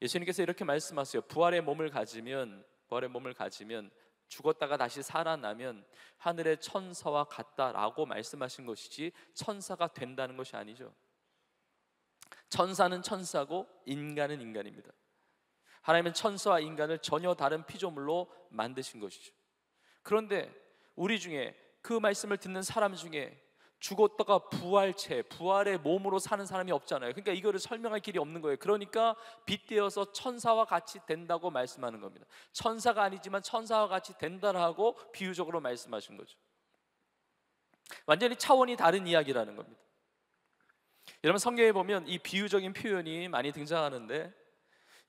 예수님께서 이렇게 말씀하세요. 부활의 몸을 가지면 죽었다가 다시 살아나면 하늘의 천사와 같다라고 말씀하신 것이지 천사가 된다는 것이 아니죠. 천사는 천사고 인간은 인간입니다. 하나님은 천사와 인간을 전혀 다른 피조물로 만드신 것이죠. 그런데 우리 중에 그 말씀을 듣는 사람 중에 죽었다가 부활체, 부활의 몸으로 사는 사람이 없잖아요. 그러니까 이거를 설명할 길이 없는 거예요. 그러니까 빗대어서 천사와 같이 된다고 말씀하는 겁니다. 천사가 아니지만 천사와 같이 된다라고 비유적으로 말씀하신 거죠. 완전히 차원이 다른 이야기라는 겁니다. 여러분, 성경에 보면 이 비유적인 표현이 많이 등장하는데,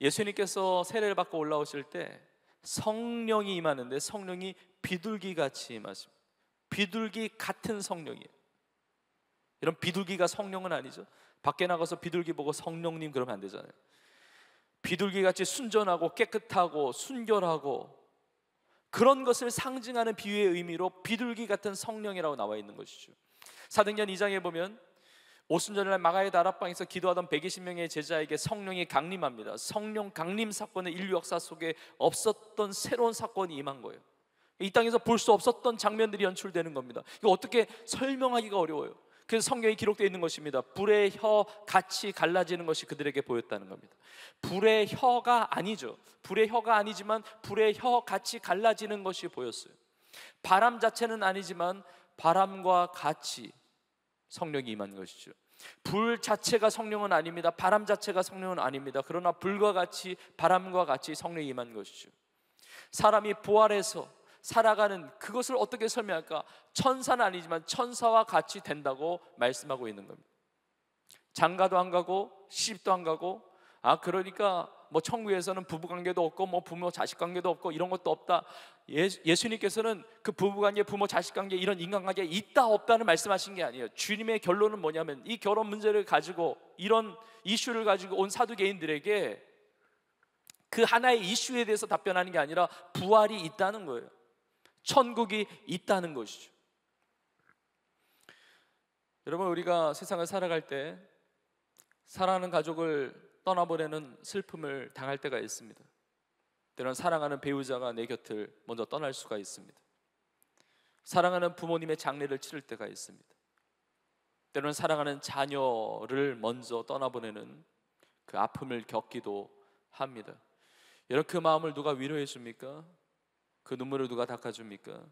예수님께서 세례를 받고 올라오실 때 성령이 임하는데 성령이 비둘기같이 임하십니다. 비둘기 같은 성령이에요. 이런 비둘기가 성령은 아니죠. 밖에 나가서 비둘기 보고 성령님 그러면 안 되잖아요. 비둘기같이 순전하고 깨끗하고 순결하고 그런 것을 상징하는 비유의 의미로 비둘기 같은 성령이라고 나와 있는 것이죠. 사도행전 2장에 보면 오순절날 마가의 다락방에서 기도하던 120명의 제자에게 성령이 강림합니다. 성령 강림 사건은 인류 역사 속에 없었던 새로운 사건이 임한 거예요. 이 땅에서 볼 수 없었던 장면들이 연출되는 겁니다. 이거 어떻게 설명하기가 어려워요. 그래서 성경에 기록되어 있는 것입니다. 불의 혀 같이 갈라지는 것이 그들에게 보였다는 겁니다. 불의 혀가 아니죠. 불의 혀가 아니지만 불의 혀 같이 갈라지는 것이 보였어요. 바람 자체는 아니지만 바람과 같이 성령이 임한 것이죠. 불 자체가 성령은 아닙니다. 바람 자체가 성령은 아닙니다. 그러나 불과 같이 바람과 같이 성령이 임한 것이죠. 사람이 부활해서 살아가는 그것을 어떻게 설명할까? 천사는 아니지만 천사와 같이 된다고 말씀하고 있는 겁니다. 장가도 안 가고 시집도 안 가고, 그러니까 뭐 천국에서는 부부관계도 없고 뭐 부모 자식관계도 없고 이런 것도 없다. 예수님께서는 그 부부관계, 부모 자식관계 이런 인간관계 있다 없다는 말씀하신 게 아니에요. 주님의 결론은 뭐냐면 이 결혼 문제를 가지고 이런 이슈를 가지고 온 사두개인들에게 그 하나의 이슈에 대해서 답변하는 게 아니라 부활이 있다는 거예요. 천국이 있다는 것이죠. 여러분, 우리가 세상을 살아갈 때 사랑하는 가족을 떠나보내는 슬픔을 당할 때가 있습니다. 때로는 사랑하는 배우자가 내 곁을 먼저 떠날 수가 있습니다. 사랑하는 부모님의 장례를 치를 때가 있습니다. 때로는 사랑하는 자녀를 먼저 떠나보내는 그 아픔을 겪기도 합니다. 여러분, 그 마음을 누가 위로해 줍니까? 그 눈물을 누가 닦아줍니까?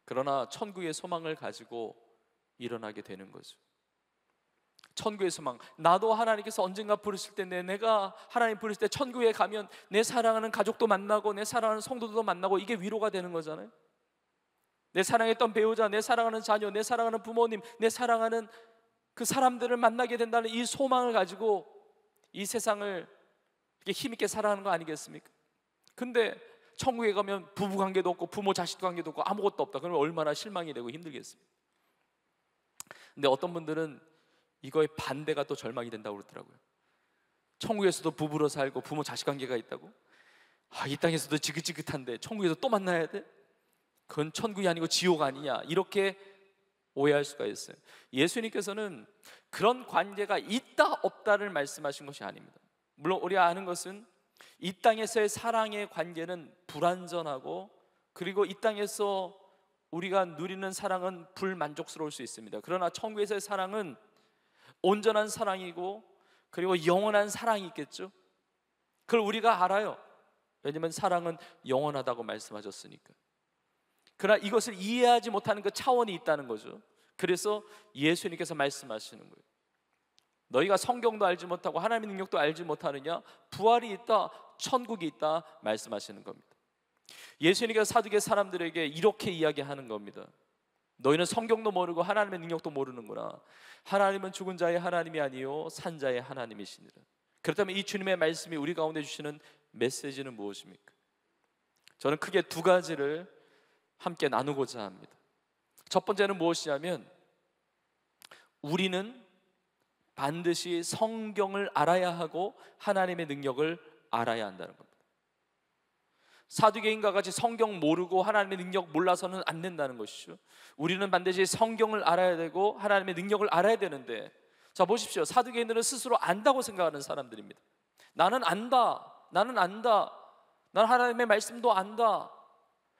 그러나 천국의 소망을 가지고 일어나게 되는 거죠. 천국의 소망, 나도 하나님께서 언젠가 부르실 때 내가 하나님 부르실 때 천국에 가면 내 사랑하는 가족도 만나고 내 사랑하는 성도도 만나고 이게 위로가 되는 거잖아요. 내 사랑했던 배우자, 내 사랑하는 자녀, 내 사랑하는 부모님, 내 사랑하는 그 사람들을 만나게 된다는 이 소망을 가지고 이 세상을 이렇게 힘있게 살아가는 거 아니겠습니까? 근데 천국에 가면 부부관계도 없고 부모 자식 관계도 없고 아무것도 없다. 그러면 얼마나 실망이 되고 힘들겠습니까? 근데 어떤 분들은 이거의 반대가 또 절망이 된다고 그러더라고요. 천국에서도 부부로 살고 부모 자식 관계가 있다고? 이 땅에서도 지긋지긋한데 천국에서 또 만나야 돼? 그건 천국이 아니고 지옥 아니냐, 이렇게 오해할 수가 있어요. 예수님께서는 그런 관계가 있다 없다를 말씀하신 것이 아닙니다. 물론 우리가 아는 것은 이 땅에서의 사랑의 관계는 불완전하고, 그리고 이 땅에서 우리가 누리는 사랑은 불만족스러울 수 있습니다. 그러나 천국에서의 사랑은 온전한 사랑이고 그리고 영원한 사랑이 있겠죠. 그걸 우리가 알아요. 왜냐하면 사랑은 영원하다고 말씀하셨으니까. 그러나 이것을 이해하지 못하는 그 차원이 있다는 거죠. 그래서 예수님께서 말씀하시는 거예요. 너희가 성경도 알지 못하고 하나님의 능력도 알지 못하느냐? 부활이 있다, 천국이 있다 말씀하시는 겁니다. 예수님께서 사두개 사람들에게 이렇게 이야기하는 겁니다. 너희는 성경도 모르고 하나님의 능력도 모르는구나. 하나님은 죽은 자의 하나님이 아니요 산 자의 하나님이시니라. 그렇다면 이 주님의 말씀이 우리 가운데 주시는 메시지는 무엇입니까? 저는 크게 두 가지를 함께 나누고자 합니다. 첫 번째는 무엇이냐면, 우리는 반드시 성경을 알아야 하고 하나님의 능력을 알아야 한다는 겁니다. 사두개인과 같이 성경 모르고 하나님의 능력 몰라서는 안 된다는 것이죠. 우리는 반드시 성경을 알아야 되고 하나님의 능력을 알아야 되는데, 자 보십시오. 사두개인들은 스스로 안다고 생각하는 사람들입니다. 나는 안다, 나는 하나님의 말씀도 안다,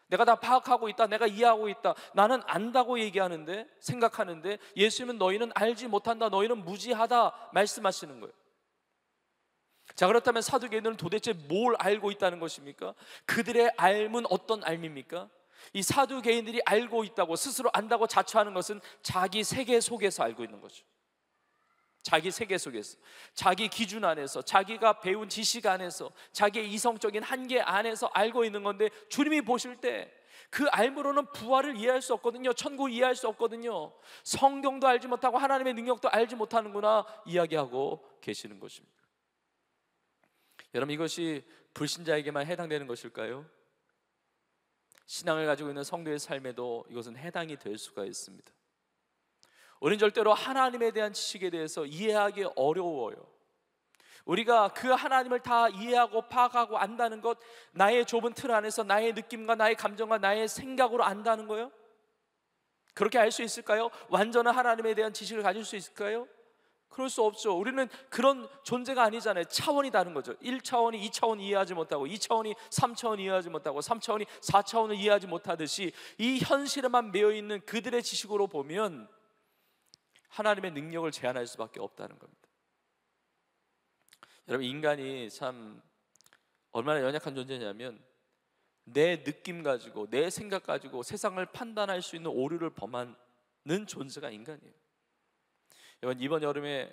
내가 다 파악하고 있다, 내가 이해하고 있다, 나는 안다고 얘기하는데, 생각하는데 예수님은 너희는 알지 못한다, 너희는 무지하다 말씀하시는 거예요. 자, 그렇다면 사두개인들은 도대체 뭘 알고 있다는 것입니까? 그들의 알은 어떤 알입니까? 이 사두개인들이 알고 있다고, 스스로 안다고 자처하는 것은 자기 세계 속에서 알고 있는 거죠. 자기 세계 속에서, 자기 기준 안에서, 자기가 배운 지식 안에서, 자기의 이성적인 한계 안에서 알고 있는 건데, 주님이 보실 때 그 알므로는 부활을 이해할 수 없거든요. 천국을 이해할 수 없거든요. 성경도 알지 못하고 하나님의 능력도 알지 못하는구나 이야기하고 계시는 것입니다. 여러분, 이것이 불신자에게만 해당되는 것일까요? 신앙을 가지고 있는 성도의 삶에도 이것은 해당이 될 수가 있습니다. 우리는 절대로 하나님에 대한 지식에 대해서 이해하기 어려워요. 우리가 그 하나님을 다 이해하고 파악하고 안다는 것, 나의 좁은 틀 안에서 나의 느낌과 나의 감정과 나의 생각으로 안다는 거예요? 그렇게 알 수 있을까요? 완전한 하나님에 대한 지식을 가질 수 있을까요? 그럴 수 없죠. 우리는 그런 존재가 아니잖아요. 차원이 다른 거죠. 1차원이 2차원 이해하지 못하고, 2차원이 3차원 이해하지 못하고, 3차원이 4차원을 이해하지 못하듯이 이 현실에만 매여있는 그들의 지식으로 보면 하나님의 능력을 제한할 수밖에 없다는 겁니다. 여러분, 인간이 참 얼마나 연약한 존재냐면, 내 느낌 가지고, 내 생각 가지고 세상을 판단할 수 있는 오류를 범하는 존재가 인간이에요. 이번 여름에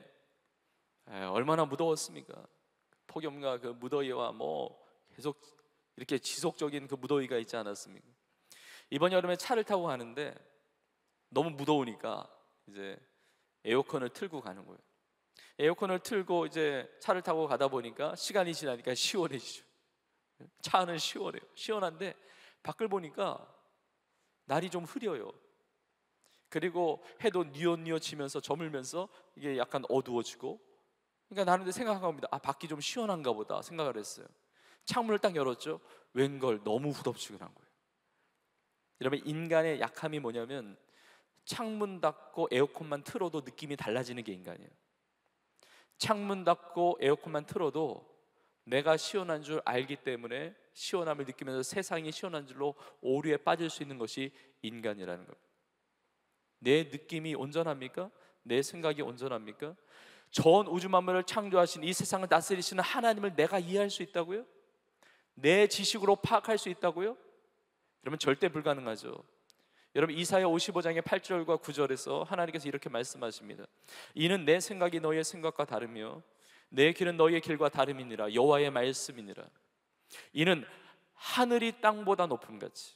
얼마나 무더웠습니까? 폭염과 그 무더위와 계속 이렇게 지속적인 그 무더위가 있지 않았습니까? 이번 여름에 차를 타고 가는데 너무 무더우니까 이제 에어컨을 틀고 가는 거예요. 에어컨을 틀고 이제 차를 타고 가다 보니까 시간이 지나니까 시원해지죠. 차 안은 시원해요. 시원한데 밖을 보니까 날이 좀 흐려요. 그리고 해도 뉘엿뉘엿치면서 저물면서 이게 약간 어두워지고, 그러니까 나는 생각한 겁니다. 밖이 좀 시원한가 보다 생각을 했어요. 창문을 딱 열었죠. 웬걸 너무 후덥지근한 거예요. 여러분, 인간의 약함이 뭐냐면 창문 닫고 에어컨만 틀어도 느낌이 달라지는 게 인간이에요. 창문 닫고 에어컨만 틀어도 내가 시원한 줄 알기 때문에 시원함을 느끼면서 세상이 시원한 줄로 오류에 빠질 수 있는 것이 인간이라는 겁니다. 내 느낌이 온전합니까? 내 생각이 온전합니까? 전 우주 만물을 창조하신, 이 세상을 다스리시는 하나님을 내가 이해할 수 있다고요? 내 지식으로 파악할 수 있다고요? 여러분, 절대 불가능하죠. 여러분, 이사야 55장의 8절과 9절에서 하나님께서 이렇게 말씀하십니다. 이는 내 생각이 너희의 생각과 다르며 내 길은 너희의 길과 다름이니라. 여호와의 말씀이니라. 이는 하늘이 땅보다 높음같이,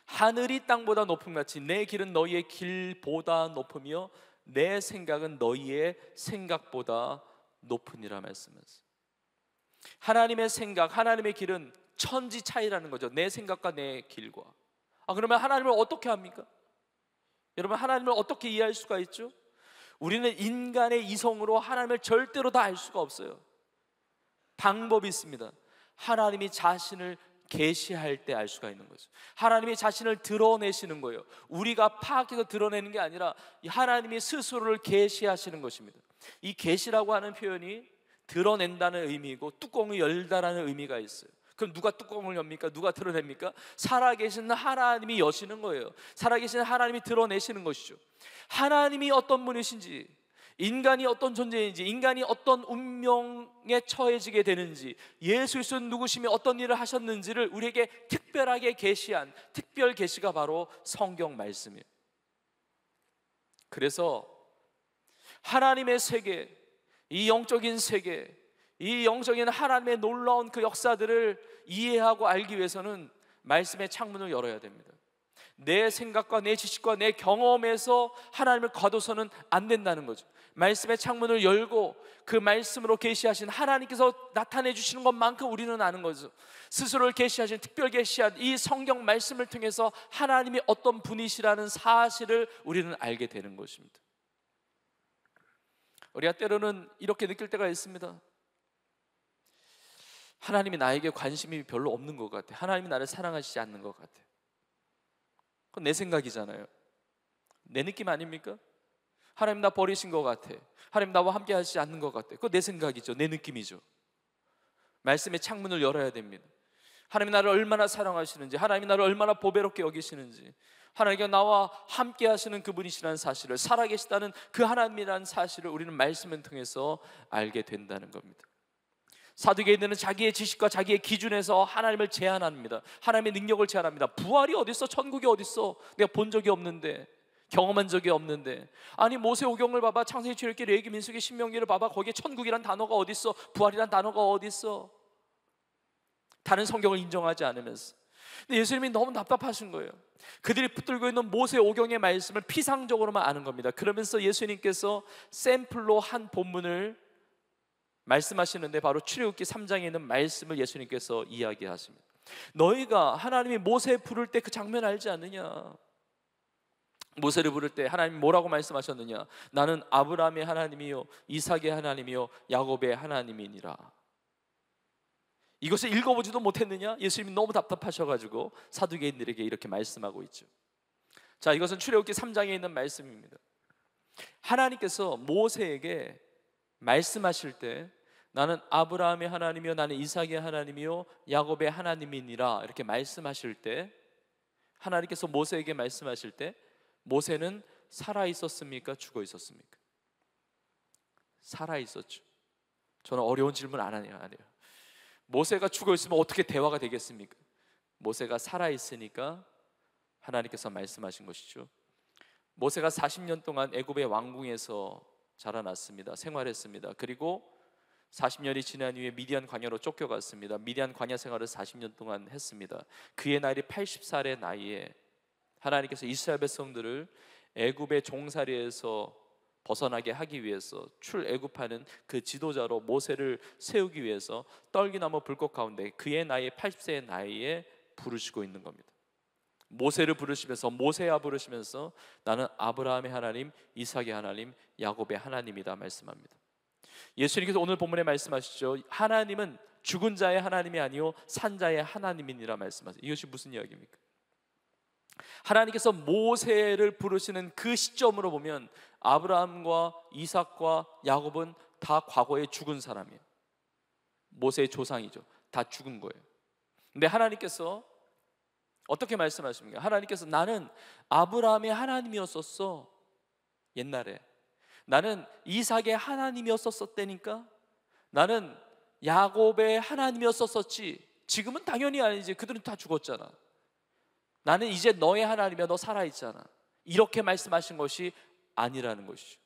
하늘이 땅보다 높음같이 내 길은 너희의 길보다 높으며 내 생각은 너희의 생각보다 높으니라 말씀하세요. 하나님의 생각, 하나님의 길은 천지 차이라는 거죠. 내 생각과 내 길과. 그러면 하나님을 어떻게 합니까? 여러분, 하나님을 어떻게 이해할 수가 있죠? 우리는 인간의 이성으로 하나님을 절대로 다 알 수가 없어요. 방법이 있습니다. 하나님이 자신을 계시할 때 알 수가 있는 거죠. 하나님이 자신을 드러내시는 거예요. 우리가 파악해서 드러내는 게 아니라 하나님이 스스로를 계시하시는 것입니다. 이 계시라고 하는 표현이 드러낸다는 의미이고 뚜껑을 열다라는 의미가 있어요. 그럼 누가 뚜껑을 엽니까? 누가 드러냅니까? 살아계신 하나님이 여시는 거예요. 살아계신 하나님이 드러내시는 것이죠. 하나님이 어떤 분이신지, 인간이 어떤 존재인지, 인간이 어떤 운명에 처해지게 되는지, 예수 그리스도는 누구시며 어떤 일을 하셨는지를 우리에게 특별하게 계시한 특별 계시가 바로 성경 말씀이에요. 그래서 하나님의 세계, 이 영적인 세계, 이 영적인 하나님의 놀라운 그 역사들을 이해하고 알기 위해서는 말씀의 창문을 열어야 됩니다. 내 생각과 내 지식과 내 경험에서 하나님을 거둬서는 안 된다는 거죠. 말씀의 창문을 열고 그 말씀으로 계시하신 하나님께서 나타내 주시는 것만큼 우리는 아는 거죠. 스스로를 계시하신, 특별 계시한 이 성경 말씀을 통해서 하나님이 어떤 분이시라는 사실을 우리는 알게 되는 것입니다. 우리가 때로는 이렇게 느낄 때가 있습니다. 하나님이 나에게 관심이 별로 없는 것 같아. 하나님이 나를 사랑하시지 않는 것 같아. 그건 내 생각이잖아요. 내 느낌 아닙니까? 하나님 나 버리신 것 같아. 하나님 나와 함께 하시지 않는 것 같아. 그건 내 생각이죠. 내 느낌이죠. 말씀의 창문을 열어야 됩니다. 하나님이 나를 얼마나 사랑하시는지, 하나님이 나를 얼마나 보배롭게 여기시는지, 하나님께 나와 함께 하시는 그분이시라는 사실을, 살아계시다는 그 하나님이라는 사실을 우리는 말씀을 통해서 알게 된다는 겁니다. 사두개인들은 자기의 지식과 자기의 기준에서 하나님을 제한합니다. 하나님의 능력을 제한합니다. 부활이 어딨어? 천국이 어딨어? 내가 본 적이 없는데, 경험한 적이 없는데. 아니 모세오경을 봐봐, 창세기, 출애굽기, 레위기, 민수기, 신명기를 봐봐, 거기에 천국이란 단어가 어딨어? 부활이란 단어가 어딨어? 다른 성경을 인정하지 않으면서. 근데 예수님이 너무 답답하신 거예요. 그들이 붙들고 있는 모세오경의 말씀을 피상적으로만 아는 겁니다. 그러면서 예수님께서 샘플로 한 본문을 말씀하시는데, 바로 출애굽기 3장에 있는 말씀을 예수님께서 이야기하십니다. 너희가 하나님이 모세 부를 때 그 장면 알지 않느냐? 모세를 부를 때 하나님이 뭐라고 말씀하셨느냐? 나는 아브라함의 하나님이요 이삭의 하나님이요 야곱의 하나님이니라. 이것을 읽어보지도 못했느냐? 예수님이 너무 답답하셔가지고 사두개인들에게 이렇게 말씀하고 있죠. 자, 이것은 출애굽기 3장에 있는 말씀입니다. 하나님께서 모세에게 말씀하실 때 나는 아브라함의 하나님이요 나는 이삭의 하나님이요 야곱의 하나님이니라 이렇게 말씀하실 때, 하나님께서 모세에게 말씀하실 때 모세는 살아 있었습니까? 죽어 있었습니까? 살아 있었죠. 저는 어려운 질문 안 해요. 모세가 죽어 있으면 어떻게 대화가 되겠습니까? 모세가 살아 있으니까 하나님께서 말씀하신 것이죠. 모세가 40년 동안 애굽의 왕궁에서 자라났습니다. 생활했습니다. 그리고 40년이 지난 후에 미디안 광야로 쫓겨갔습니다. 미디안 광야 생활을 40년 동안 했습니다. 그의 나이이 80살의 나이에 하나님께서 이스라엘 백성들을 애굽의 종살이에서 벗어나게 하기 위해서 출애굽하는 그 지도자로 모세를 세우기 위해서 떨기나무 불꽃 가운데 그의 나이 80세의 나이에 부르시고 있는 겁니다. 모세를 부르시면서, 모세야 부르시면서 나는 아브라함의 하나님, 이삭의 하나님, 야곱의 하나님이다 말씀합니다. 예수님께서 오늘 본문에 말씀하시죠. 하나님은 죽은 자의 하나님이 아니요 산 자의 하나님이니라 말씀하세요. 이것이 무슨 이야기입니까? 하나님께서 모세를 부르시는 그 시점으로 보면 아브라함과 이삭과 야곱은 다 과거에 죽은 사람이에요. 모세의 조상이죠. 다 죽은 거예요. 근데 하나님께서 어떻게 말씀하십니까? 하나님께서 나는 아브라함의 하나님이었었어. 옛날에 나는 이삭의 하나님이었었다니까. 나는 야곱의 하나님이었었지. 지금은 당연히 아니지. 그들은 다 죽었잖아. 나는 이제 너의 하나님이야. 너 살아있잖아. 이렇게 말씀하신 것이 아니라는 것이죠.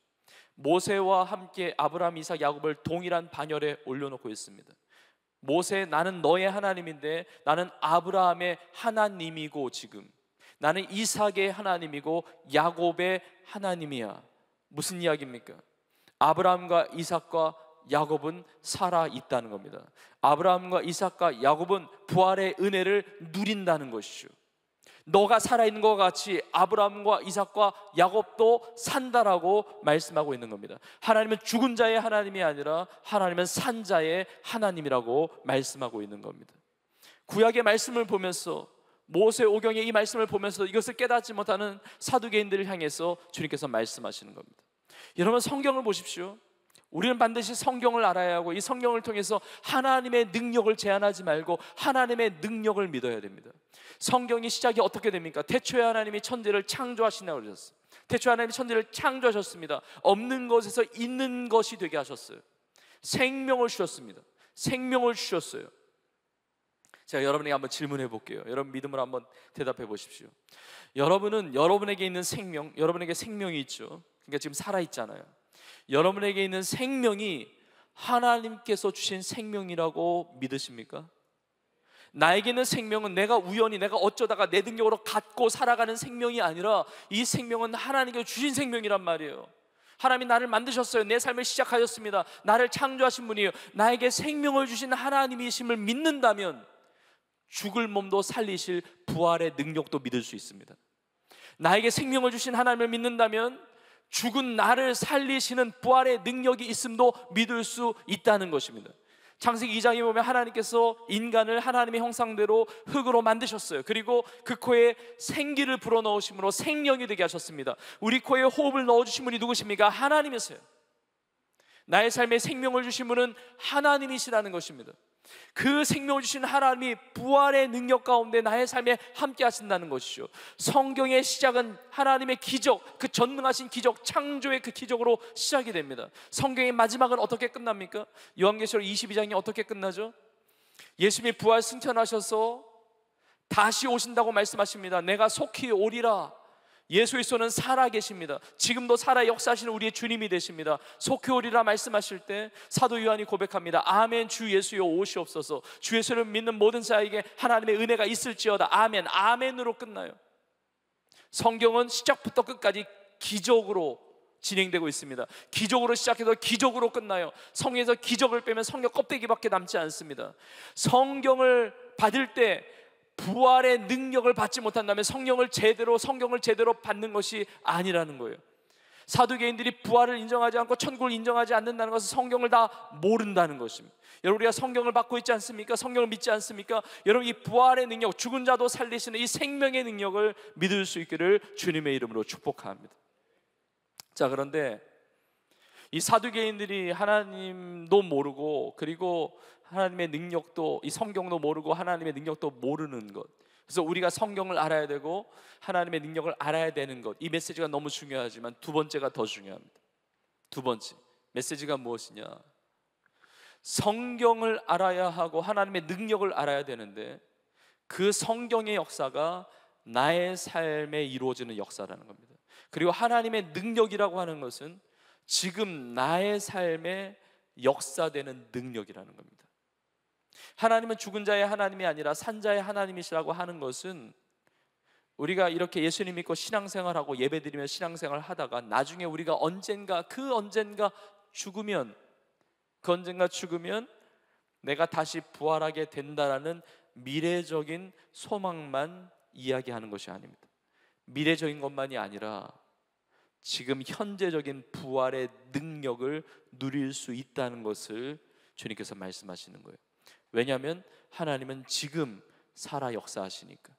모세와 함께 아브라함, 이삭, 야곱을 동일한 반열에 올려놓고 있습니다. 모세, 나는 너의 하나님인데 나는 아브라함의 하나님이고 지금 나는 이삭의 하나님이고 야곱의 하나님이야. 무슨 이야기입니까? 아브라함과 이삭과 야곱은 살아 있다는 겁니다. 아브라함과 이삭과 야곱은 부활의 은혜를 누린다는 것이죠. 너가 살아있는 것 같이 아브라함과 이삭과 야곱도 산다라고 말씀하고 있는 겁니다. 하나님은 죽은 자의 하나님이 아니라 하나님은 산 자의 하나님이라고 말씀하고 있는 겁니다. 구약의 말씀을 보면서, 모세오경의 이 말씀을 보면서 이것을 깨닫지 못하는 사두개인들을 향해서 주님께서 말씀하시는 겁니다. 여러분, 성경을 보십시오. 우리는 반드시 성경을 알아야 하고 이 성경을 통해서 하나님의 능력을 제한하지 말고 하나님의 능력을 믿어야 됩니다. 성경의 시작이 어떻게 됩니까? 태초에 하나님이 천지를 창조하신다고 그러셨어요. 태초에 하나님이 천지를 창조하셨습니다. 없는 것에서 있는 것이 되게 하셨어요. 생명을 주셨습니다. 생명을 주셨어요. 제가 여러분에게 한번 질문해 볼게요. 여러분 믿음으로 한번 대답해 보십시오. 여러분은 여러분에게 있는 생명, 여러분에게 생명이 있죠. 그러니까 지금 살아있잖아요. 여러분에게 있는 생명이 하나님께서 주신 생명이라고 믿으십니까? 나에게 있는 생명은 내가 우연히, 내가 어쩌다가 내 능력으로 갖고 살아가는 생명이 아니라 이 생명은 하나님께서 주신 생명이란 말이에요. 하나님이 나를 만드셨어요. 내 삶을 시작하셨습니다. 나를 창조하신 분이에요. 나에게 생명을 주신 하나님이심을 믿는다면 죽을 몸도 살리실 부활의 능력도 믿을 수 있습니다. 나에게 생명을 주신 하나님을 믿는다면 죽은 나를 살리시는 부활의 능력이 있음도 믿을 수 있다는 것입니다. 창세기 2장에 보면 하나님께서 인간을 하나님의 형상대로 흙으로 만드셨어요. 그리고 그 코에 생기를 불어넣으심으로 생명이 되게 하셨습니다. 우리 코에 호흡을 넣어주신 분이 누구십니까? 하나님이세요. 나의 삶에 생명을 주신 분은 하나님이시라는 것입니다. 그 생명을 주신 하나님이 부활의 능력 가운데 나의 삶에 함께 하신다는 것이죠. 성경의 시작은 하나님의 기적, 그 전능하신 기적, 창조의 그 기적으로 시작이 됩니다. 성경의 마지막은 어떻게 끝납니까? 요한계시록 22장이 어떻게 끝나죠? 예수님이 부활 승천하셔서 다시 오신다고 말씀하십니다. 내가 속히 오리라. 예수 그리스도는 살아 계십니다. 지금도 살아 역사하시는 우리의 주님이 되십니다. 속히 오리라 말씀하실 때 사도 요한이 고백합니다. 아멘. 주 예수여 오시옵소서. 주 예수를 믿는 모든 자에게 하나님의 은혜가 있을지어다. 아멘. 아멘으로 끝나요. 성경은 시작부터 끝까지 기적으로 진행되고 있습니다. 기적으로 시작해서 기적으로 끝나요. 성경에서 기적을 빼면 성경 껍데기밖에 남지 않습니다. 성경을 받을 때 부활의 능력을 받지 못한다면 성경을 제대로 받는 것이 아니라는 거예요. 사두개인들이 부활을 인정하지 않고 천국을 인정하지 않는다는 것은 성경을 다 모른다는 것입니다. 여러분, 우리가 성경을 받고 있지 않습니까? 성경을 믿지 않습니까? 여러분, 이 부활의 능력, 죽은 자도 살리시는 이 생명의 능력을 믿을 수 있기를 주님의 이름으로 축복합니다. 자, 그런데 이 사두개인들이 하나님도 모르고, 그리고 하나님의 능력도, 이 성경도 모르고 하나님의 능력도 모르는 것, 그래서 우리가 성경을 알아야 되고 하나님의 능력을 알아야 되는 것, 이 메시지가 너무 중요하지만 두 번째가 더 중요합니다. 두 번째 메시지가 무엇이냐? 성경을 알아야 하고 하나님의 능력을 알아야 되는데 그 성경의 역사가 나의 삶에 이루어지는 역사라는 겁니다. 그리고 하나님의 능력이라고 하는 것은 지금 나의 삶에 역사되는 능력이라는 겁니다. 하나님은 죽은 자의 하나님이 아니라 산 자의 하나님이시라고 하는 것은, 우리가 이렇게 예수님 믿고 신앙생활하고 예배드리며 신앙생활 하다가 나중에 우리가 언젠가 죽으면 내가 다시 부활하게 된다라는 미래적인 소망만 이야기하는 것이 아닙니다. 미래적인 것만이 아니라 지금 현재적인 부활의 능력을 누릴 수 있다는 것을 주님께서 말씀하시는 거예요. 왜냐하면 하나님은 지금 살아 역사하시니까.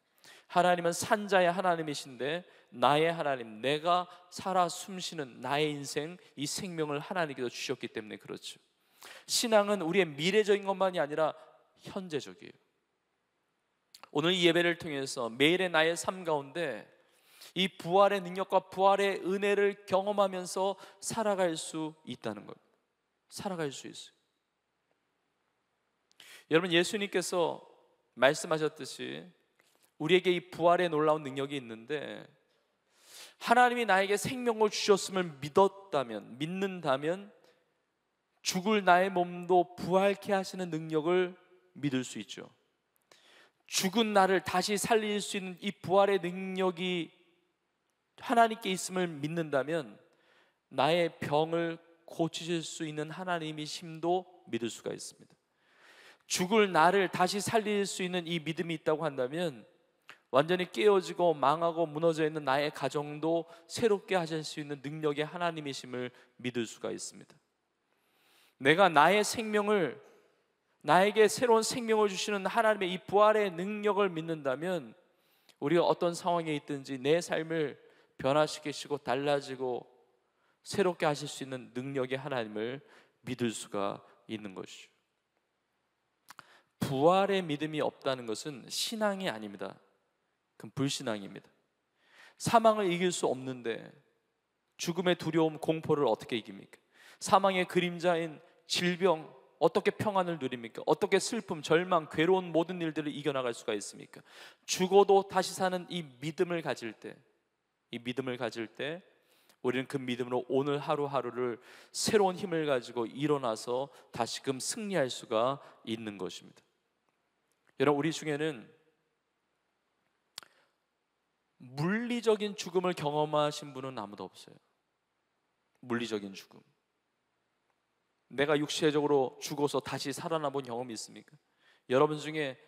하나님은 산자의 하나님이신데 나의 하나님, 내가 살아 숨쉬는 나의 인생, 이 생명을 하나님께서 주셨기 때문에 그렇죠. 신앙은 우리의 미래적인 것만이 아니라 현재적이에요. 오늘 이 예배를 통해서 매일의 나의 삶 가운데 이 부활의 능력과 부활의 은혜를 경험하면서 살아갈 수 있다는 겁니다. 살아갈 수 있어요. 여러분, 예수님께서 말씀하셨듯이 우리에게 이 부활의 놀라운 능력이 있는데, 하나님이 나에게 생명을 주셨음을 믿는다면 죽을 나의 몸도 부활케 하시는 능력을 믿을 수 있죠. 죽은 나를 다시 살릴 수 있는 이 부활의 능력이 하나님께 있음을 믿는다면 나의 병을 고치실 수 있는 하나님이심도 믿을 수가 있습니다. 죽을 나를 다시 살릴 수 있는 이 믿음이 있다고 한다면 완전히 깨어지고 망하고 무너져 있는 나의 가정도 새롭게 하실 수 있는 능력의 하나님이심을 믿을 수가 있습니다. 내가 나의 생명을, 나에게 새로운 생명을 주시는 하나님의 이 부활의 능력을 믿는다면 우리가 어떤 상황에 있든지 내 삶을 변화시키시고 달라지고 새롭게 하실 수 있는 능력의 하나님을 믿을 수가 있는 것이죠. 부활의 믿음이 없다는 것은 신앙이 아닙니다. 그건 불신앙입니다. 사망을 이길 수 없는데 죽음의 두려움, 공포를 어떻게 이깁니까? 사망의 그림자인 질병, 어떻게 평안을 누립니까? 어떻게 슬픔, 절망, 괴로운 모든 일들을 이겨나갈 수가 있습니까? 죽어도 다시 사는 이 믿음을 가질 때, 우리는 그 믿음으로 오늘 하루하루를 새로운 힘을 가지고 일어나서 다시금 승리할 수가 있는 것입니다. 여러분, 우리 중에는 물리적인 죽음을 경험하신 분은 아무도 없어요. 물리적인 죽음, 내가 육체적으로 죽어서 다시 살아나 본 경험이 있습니까? 여러분 중에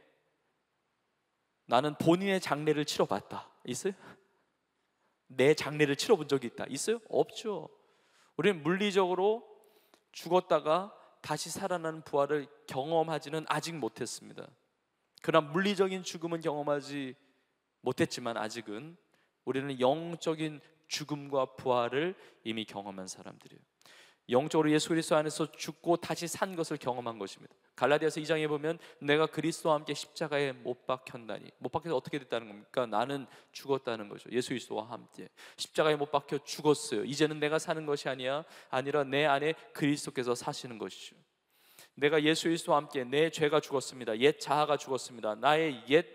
나는 본인의 장례를 치러봤다, 있어요? 내 장례를 치러본 적이 있다, 있어요? 없죠. 우리는 물리적으로 죽었다가 다시 살아나는 부활을 경험하지는 아직 못했습니다. 그러나 물리적인 죽음은 경험하지 못했지만 아직은 우리는 영적인 죽음과 부활을 이미 경험한 사람들이에요. 영적으로 예수 그리스도 안에서 죽고 다시 산 것을 경험한 것입니다. 갈라디아서 2장에 보면 내가 그리스도와 함께 십자가에 못 박혔나니, 못 박혀서 어떻게 됐다는 겁니까? 나는 죽었다는 거죠. 예수 그리스도와 함께 십자가에 못 박혀 죽었어요. 이제는 내가 사는 것이 아니라 내 안에 그리스도께서 사시는 것이죠. 내가 예수 그리스도와 함께 내 죄가 죽었습니다. 옛 자아가 죽었습니다. 나의 옛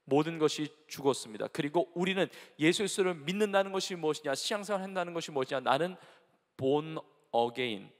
모든 것이 죽었습니다. 그리고 우리는 예수 그리스도를 믿는다는 것이 무엇이냐, 신앙생활을 한다는 것이 무엇이냐, 나는 born again,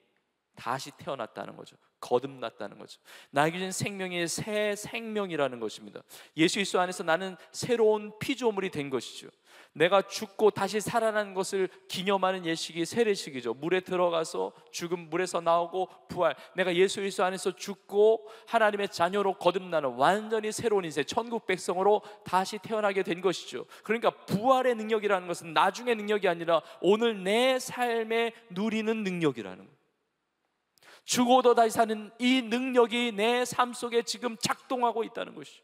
다시 태어났다는 거죠. 거듭났다는 거죠. 나에게 주신 생명이 새 생명이라는 것입니다. 예수 그리스도 안에서 나는 새로운 피조물이 된 것이죠. 내가 죽고 다시 살아나는 것을 기념하는 예식이 세례식이죠. 물에 들어가서 죽음, 물에서 나오고 부활. 내가 예수 그리스도 안에서 죽고 하나님의 자녀로 거듭나는 완전히 새로운 인생, 천국 백성으로 다시 태어나게 된 것이죠. 그러니까 부활의 능력이라는 것은 나중의 능력이 아니라 오늘 내 삶에 누리는 능력이라는 거예요. 죽어도 다시 사는 이 능력이 내 삶 속에 지금 작동하고 있다는 것이죠.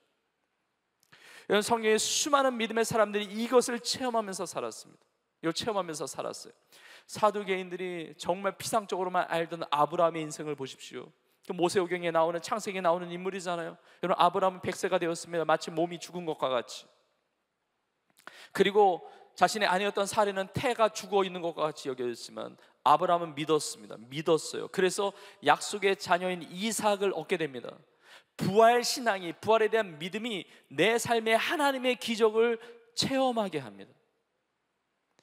이런 성경에 수많은 믿음의 사람들이 이것을 체험하면서 살았습니다. 이걸 체험하면서 살았어요. 사두개인들이 정말 피상적으로만 알던 아브라함의 인생을 보십시오. 모세오경에 나오는, 창세기에 나오는 인물이잖아요. 여러분, 아브라함은 100세가 되었습니다. 마치 몸이 죽은 것과 같이. 그리고 자신의 아내였던 사례는 태가 죽어 있는 것과 같이 여겨졌지만 아브라함은 믿었어요. 그래서 약속의 자녀인 이삭을 얻게 됩니다. 부활 신앙이, 부활에 대한 믿음이 내 삶에 하나님의 기적을 체험하게 합니다.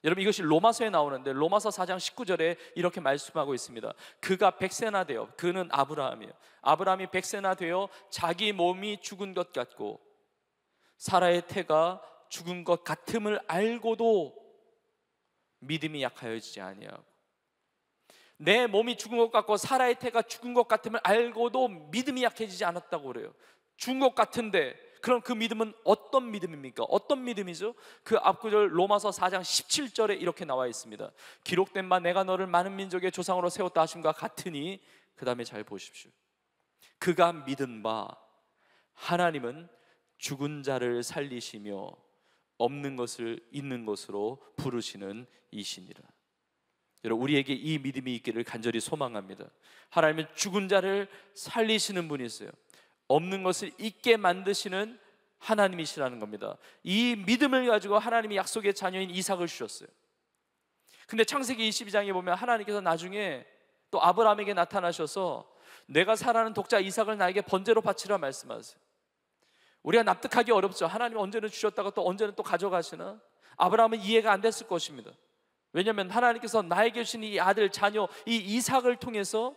여러분, 이것이 로마서에 나오는데 로마서 4장 19절에 이렇게 말씀하고 있습니다. 그가 100세나 되어, 그는 아브라함이에요. 아브라함이 100세나 되어 자기 몸이 죽은 것 같고 사라의 태가 죽은 것 같음을 알고도 믿음이 약하여지지 아니하고, 내 몸이 죽은 것 같고 사라의 태가 죽은 것 같음을 알고도 믿음이 약해지지 않았다고 그래요. 죽은 것 같은데, 그럼 그 믿음은 어떤 믿음입니까? 어떤 믿음이죠? 그 앞구절 로마서 4장 17절에 이렇게 나와 있습니다. 기록된 바 내가 너를 많은 민족의 조상으로 세웠다 하심과 같으니, 그 다음에 잘 보십시오. 그가 믿은 바 하나님은 죽은 자를 살리시며 없는 것을 있는 것으로 부르시는 이시니라. 여러분, 우리에게 이 믿음이 있기를 간절히 소망합니다. 하나님은 죽은 자를 살리시는 분이세요. 없는 것을 있게 만드시는 하나님이시라는 겁니다. 이 믿음을 가지고 하나님이 약속의 자녀인 이삭을 주셨어요. 근데 창세기 22장에 보면 하나님께서 나중에 또 아브라함에게 나타나셔서 내가 사랑하는 독자 이삭을 나에게 번제로 바치라 말씀하세요. 우리가 납득하기 어렵죠. 하나님 언제는 주셨다가 또 언제는 또 가져가시나? 아브라함은 이해가 안 됐을 것입니다. 왜냐하면 하나님께서 나에게 주신 이 아들, 자녀, 이 이삭을 통해서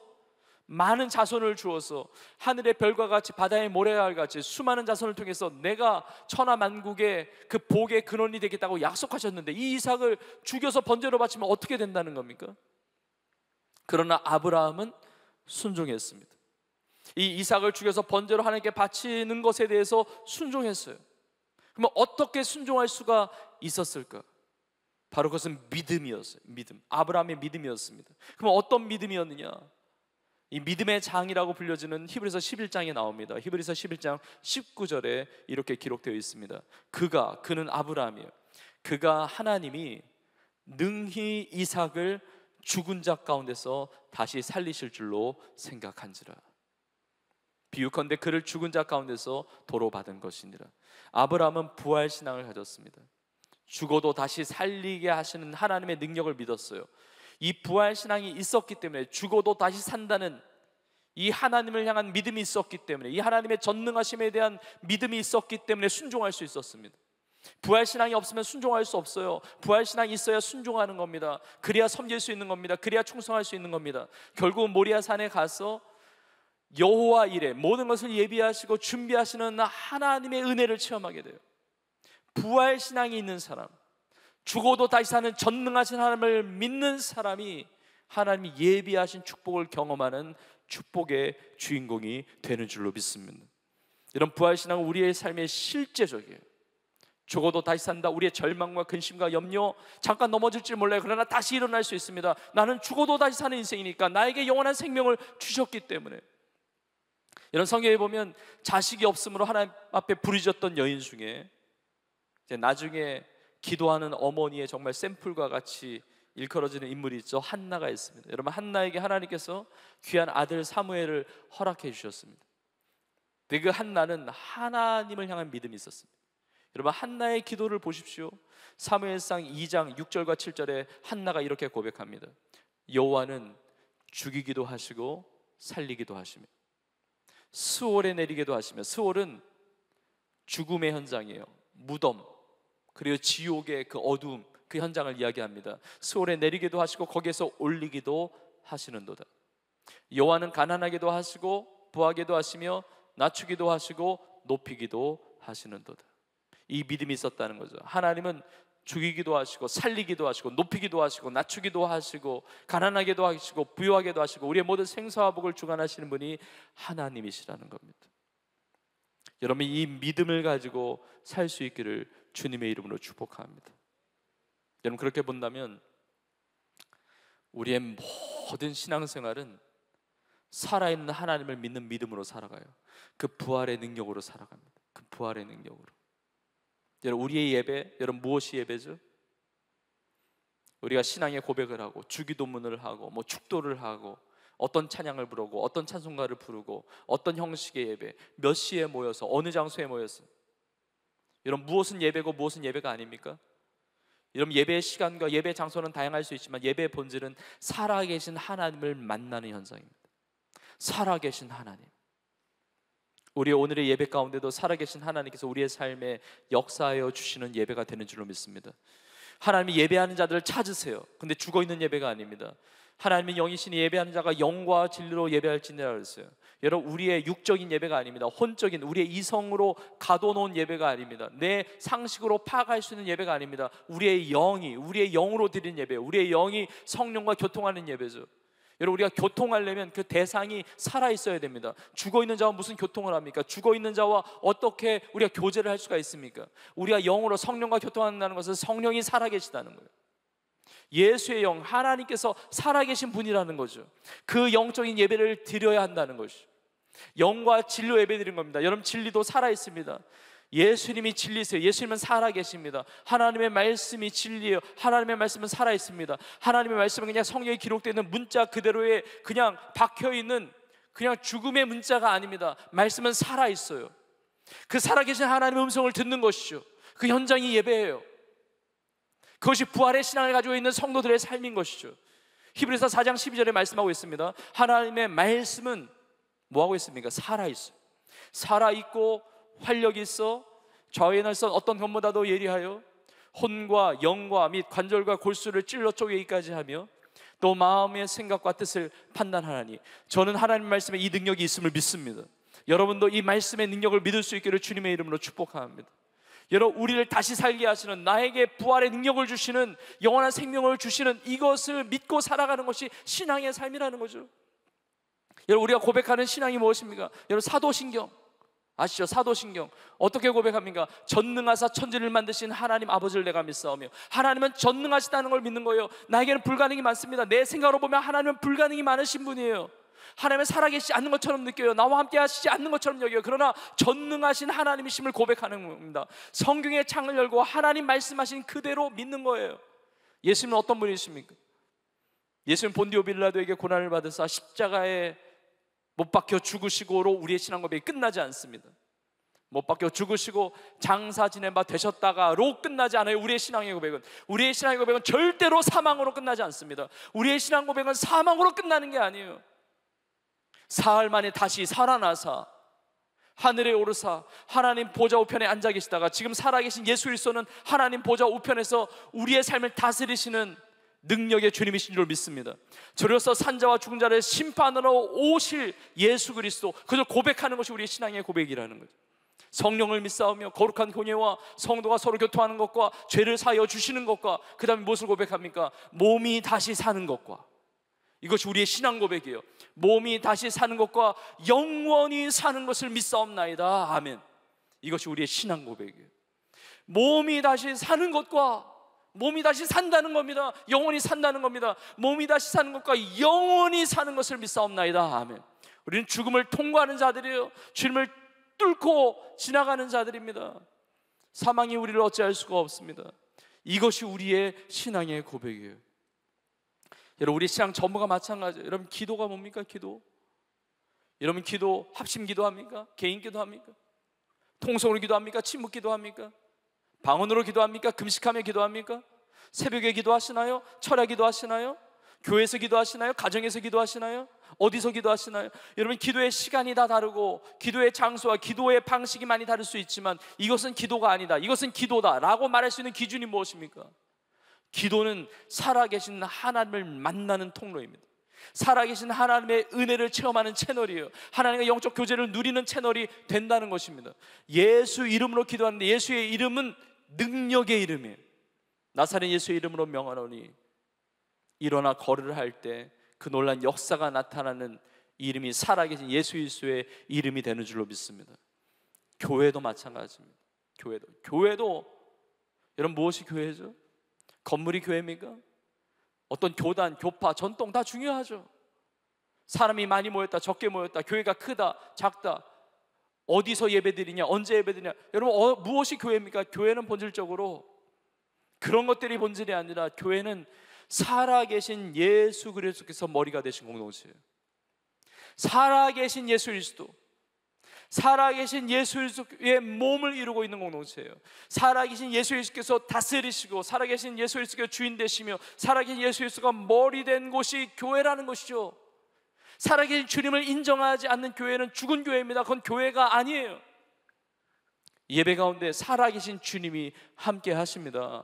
많은 자손을 주어서 하늘의 별과 같이 바다의 모래와 같이 수많은 자손을 통해서 내가 천하만국의 그 복의 근원이 되겠다고 약속하셨는데 이 이삭을 죽여서 번제로 바치면 어떻게 된다는 겁니까? 그러나 아브라함은 순종했습니다. 이 이삭을 죽여서 번제로 하나님께 바치는 것에 대해서 순종했어요. 그러면 어떻게 순종할 수가 있었을까? 바로 그것은 믿음이었어요. 믿음. 아브라함의 믿음이었습니다. 그럼 어떤 믿음이었느냐? 이 믿음의 장이라고 불려지는 히브리서 11장에 나옵니다. 히브리서 11장 19절에 이렇게 기록되어 있습니다. 그는 아브라함이에요. 그가 하나님이 능히 이삭을 죽은 자 가운데서 다시 살리실 줄로 생각한지라. 비유컨대 그를 죽은 자 가운데서 도로 받은 것이니라. 아브라함은 부활 신앙을 가졌습니다. 죽어도 다시 살리게 하시는 하나님의 능력을 믿었어요. 이 부활 신앙이 있었기 때문에, 죽어도 다시 산다는 이 하나님을 향한 믿음이 있었기 때문에, 이 하나님의 전능하심에 대한 믿음이 있었기 때문에 순종할 수 있었습니다. 부활 신앙이 없으면 순종할 수 없어요. 부활 신앙이 있어야 순종하는 겁니다. 그래야 섬길 수 있는 겁니다. 그래야 충성할 수 있는 겁니다. 결국 모리아 산에 가서 여호와 일에 모든 것을 예비하시고 준비하시는 하나님의 은혜를 체험하게 돼요. 부활 신앙이 있는 사람, 죽어도 다시 사는 전능하신 하나님을 믿는 사람이 하나님이 예비하신 축복을 경험하는 축복의 주인공이 되는 줄로 믿습니다. 이런 부활 신앙은 우리의 삶에 실제적이에요. 죽어도 다시 산다. 우리의 절망과 근심과 염려, 잠깐 넘어질지 몰라요. 그러나 다시 일어날 수 있습니다. 나는 죽어도 다시 사는 인생이니까 나에게 영원한 생명을 주셨기 때문에. 이런 성경에 보면 자식이 없으므로 하나님 앞에 부르짖었던 여인 중에 이제 나중에 기도하는 어머니의 정말 샘플과 같이 일컬어지는 인물이 있죠. 한나가 있습니다. 여러분, 한나에게 하나님께서 귀한 아들 사무엘을 허락해 주셨습니다. 근데 그 한나는 하나님을 향한 믿음이 있었습니다. 여러분, 한나의 기도를 보십시오. 사무엘상 2장 6절과 7절에 한나가 이렇게 고백합니다. 여호와는 죽이기도 하시고 살리기도 하시며 스올에 내리기도 하시며, 스올은 죽음의 현장이에요. 무덤, 그리고 지옥의 그 어두움, 그 현장을 이야기합니다. 스올에 내리기도 하시고 거기에서 올리기도 하시는도다. 여호와는 가난하게도 하시고 부하게도 하시며 낮추기도 하시고 높이기도 하시는도다. 이 믿음이 있었다는 거죠. 하나님은 죽이기도 하시고 살리기도 하시고 높이기도 하시고 낮추기도 하시고 가난하게도 하시고 부유하게도 하시고 우리의 모든 생사와 복을 주관하시는 분이 하나님이시라는 겁니다. 여러분, 이 믿음을 가지고 살 수 있기를 주님의 이름으로 축복합니다. 여러분, 그렇게 본다면 우리의 모든 신앙생활은 살아있는 하나님을 믿는 믿음으로 살아가요. 그 부활의 능력으로 살아갑니다. 그 부활의 능력으로. 여러분, 우리의 예배, 여러분 무엇이 예배죠? 우리가 신앙의 고백을 하고 주기도문을 하고 축도를 하고 어떤 찬양을 부르고 어떤 찬송가를 부르고 어떤 형식의 예배, 몇 시에 모여서 어느 장소에 모여서, 여러분 무엇은 예배고 무엇은 예배가 아닙니까? 여러분, 예배의 시간과 예배의 장소는 다양할 수 있지만 예배의 본질은 살아계신 하나님을 만나는 현상입니다. 살아계신 하나님, 우리 오늘의 예배 가운데도 살아계신 하나님께서 우리의 삶에 역사하여 주시는 예배가 되는 줄로 믿습니다. 하나님이 예배하는 자들을 찾으세요. 근데 죽어있는 예배가 아닙니다. 하나님은 영이시니 예배하는 자가 영과 진리로 예배할지니라 그랬어요. 여러분, 우리의 육적인 예배가 아닙니다. 혼적인 우리의 이성으로 가둬놓은 예배가 아닙니다. 내 상식으로 파악할 수 있는 예배가 아닙니다. 우리의 영으로 드리는 예배, 우리의 영이 성령과 교통하는 예배죠. 여러분, 우리가 교통하려면 그 대상이 살아있어야 됩니다. 죽어있는 자와 무슨 교통을 합니까? 죽어있는 자와 어떻게 우리가 교제를 할 수가 있습니까? 우리가 영으로 성령과 교통한다는 것은 성령이 살아계시다는 거예요. 예수의 영, 하나님께서 살아계신 분이라는 거죠. 그 영적인 예배를 드려야 한다는 것이죠. 영과 진리로 예배 드리는 겁니다. 여러분, 진리도 살아있습니다. 예수님이 진리세요. 예수님은 살아계십니다. 하나님의 말씀이 진리예요. 하나님의 말씀은 살아있습니다. 하나님의 말씀은 그냥 성경에 기록되어 있는 문자 그대로의 그냥 박혀있는 그냥 죽음의 문자가 아닙니다. 말씀은 살아있어요. 그 살아계신 하나님의 음성을 듣는 것이죠. 그 현장이 예배예요. 그것이 부활의 신앙을 가지고 있는 성도들의 삶인 것이죠. 히브리서 4장 12절에 말씀하고 있습니다. 하나님의 말씀은 뭐하고 있습니까? 살아있어요. 살아있고 활력이 있어 좌우에 날선 어떤 것보다도 예리하여 혼과 영과 및 관절과 골수를 찔러 쪼개기까지 하며 또 마음의 생각과 뜻을 판단하나니, 저는 하나님 말씀에 이 능력이 있음을 믿습니다. 여러분도 이 말씀의 능력을 믿을 수 있기를 주님의 이름으로 축복합니다. 여러분, 우리를 다시 살게 하시는, 나에게 부활의 능력을 주시는, 영원한 생명을 주시는 이것을 믿고 살아가는 것이 신앙의 삶이라는 거죠. 여러분, 우리가 고백하는 신앙이 무엇입니까? 여러분, 사도신경 아시죠? 사도신경 어떻게 고백합니까? 전능하사 천지를 만드신 하나님 아버지를 내가 믿사오며, 하나님은 전능하시다는 걸 믿는 거예요. 나에게는 불가능이 많습니다. 내 생각으로 보면 하나님은 불가능이 많으신 분이에요. 하나님은 살아계시지 않는 것처럼 느껴요. 나와 함께 하시지 않는 것처럼 여겨요. 그러나 전능하신 하나님이심을 고백하는 겁니다. 성경의 창을 열고 하나님 말씀하신 그대로 믿는 거예요. 예수님은 어떤 분이십니까? 예수님은 본디오 빌라도에게 고난을 받으사 십자가에 못 박혀 죽으시고로 우리의 신앙 고백이 끝나지 않습니다. 못 박혀 죽으시고 장사 지낸 바 되셨다가로 끝나지 않아요. 우리의 신앙의 고백은 절대로 사망으로 끝나지 않습니다. 우리의 신앙 고백은 사망으로 끝나는 게 아니에요. 사흘 만에 다시 살아나사 하늘에 오르사 하나님 보좌 우편에 앉아 계시다가 지금 살아계신 예수 그리스도는 하나님 보좌 우편에서 우리의 삶을 다스리시는 능력의 주님이신 줄 믿습니다. 저로서 산자와 죽은 자를 심판하러 오실 예수 그리스도, 그저 고백하는 것이 우리의 신앙의 고백이라는 거죠. 성령을 믿사오며 거룩한 교회와 성도가 서로 교통하는 것과 죄를 사하여 주시는 것과 그 다음에 무엇을 고백합니까? 몸이 다시 사는 것과, 이것이 우리의 신앙 고백이에요. 몸이 다시 사는 것과 영원히 사는 것을 믿사옵나이다. 아멘. 이것이 우리의 신앙 고백이에요. 몸이 다시 사는 것과, 몸이 다시 산다는 겁니다. 영원히 산다는 겁니다. 몸이 다시 사는 것과 영원히 사는 것을 믿사옵나이다. 아멘. 우리는 죽음을 통과하는 자들이에요. 주님을 뚫고 지나가는 자들입니다. 사망이 우리를 어찌할 수가 없습니다. 이것이 우리의 신앙의 고백이에요. 여러분 우리 신앙 전부가 마찬가지예요. 여러분 기도가 뭡니까? 기도. 여러분 기도 합심 기도합니까? 개인 기도합니까? 통성으로 기도합니까? 침묵 기도합니까? 방언으로 기도합니까? 금식하며 기도합니까? 새벽에 기도하시나요? 철야 기도하시나요? 교회에서 기도하시나요? 가정에서 기도하시나요? 어디서 기도하시나요? 여러분 기도의 시간이 다 다르고 기도의 장소와 기도의 방식이 많이 다를 수 있지만 이것은 기도가 아니다, 이것은 기도다 라고 말할 수 있는 기준이 무엇입니까? 기도는 살아계신 하나님을 만나는 통로입니다. 살아계신 하나님의 은혜를 체험하는 채널이에요. 하나님과 영적 교제를 누리는 채널이 된다는 것입니다. 예수 이름으로 기도하는데 예수의 이름은 능력의 이름이에요. 나사렛 예수의 이름으로 명하노니 일어나 걸으라 할 때 그 놀란 역사가 나타나는 이름이 살아계신 예수 그리스도의 이름이 되는 줄로 믿습니다. 교회도 마찬가지입니다. 교회도 여러분 무엇이 교회죠? 건물이 교회입니까? 어떤 교단, 교파, 전통 다 중요하죠. 사람이 많이 모였다, 적게 모였다, 교회가 크다, 작다, 어디서 예배드리냐, 언제 예배드리냐. 여러분 무엇이 교회입니까? 교회는 본질적으로 그런 것들이 본질이 아니라 교회는 살아계신 예수 그리스도께서 머리가 되신 공동체예요. 살아계신 예수 그리스도, 살아계신 예수 그리스도의 몸을 이루고 있는 공동체예요. 살아계신 예수 그리스도께서 다스리시고 살아계신 예수 그리스도가 주인 되시며 살아계신 예수 그리스도가 머리 된 곳이 교회라는 것이죠. 살아계신 주님을 인정하지 않는 교회는 죽은 교회입니다. 그건 교회가 아니에요. 예배 가운데 살아계신 주님이 함께 하십니다.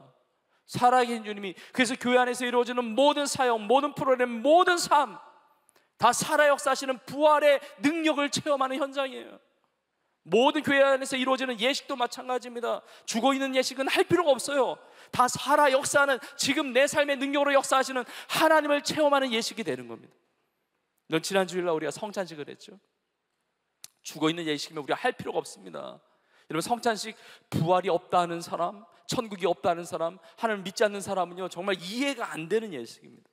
살아계신 주님이, 그래서 교회 안에서 이루어지는 모든 사역, 모든 프로그램, 모든 삶 다 살아 역사하시는 부활의 능력을 체험하는 현장이에요. 모든 교회 안에서 이루어지는 예식도 마찬가지입니다. 죽어있는 예식은 할 필요가 없어요. 다 살아 역사하는, 지금 내 삶의 능력으로 역사하시는 하나님을 체험하는 예식이 되는 겁니다. 지난 주일날 우리가 성찬식을 했죠. 죽어있는 예식이면 우리가 할 필요가 없습니다. 여러분 성찬식, 부활이 없다는 사람, 천국이 없다는 사람, 하나님을 믿지 않는 사람은요 정말 이해가 안 되는 예식입니다.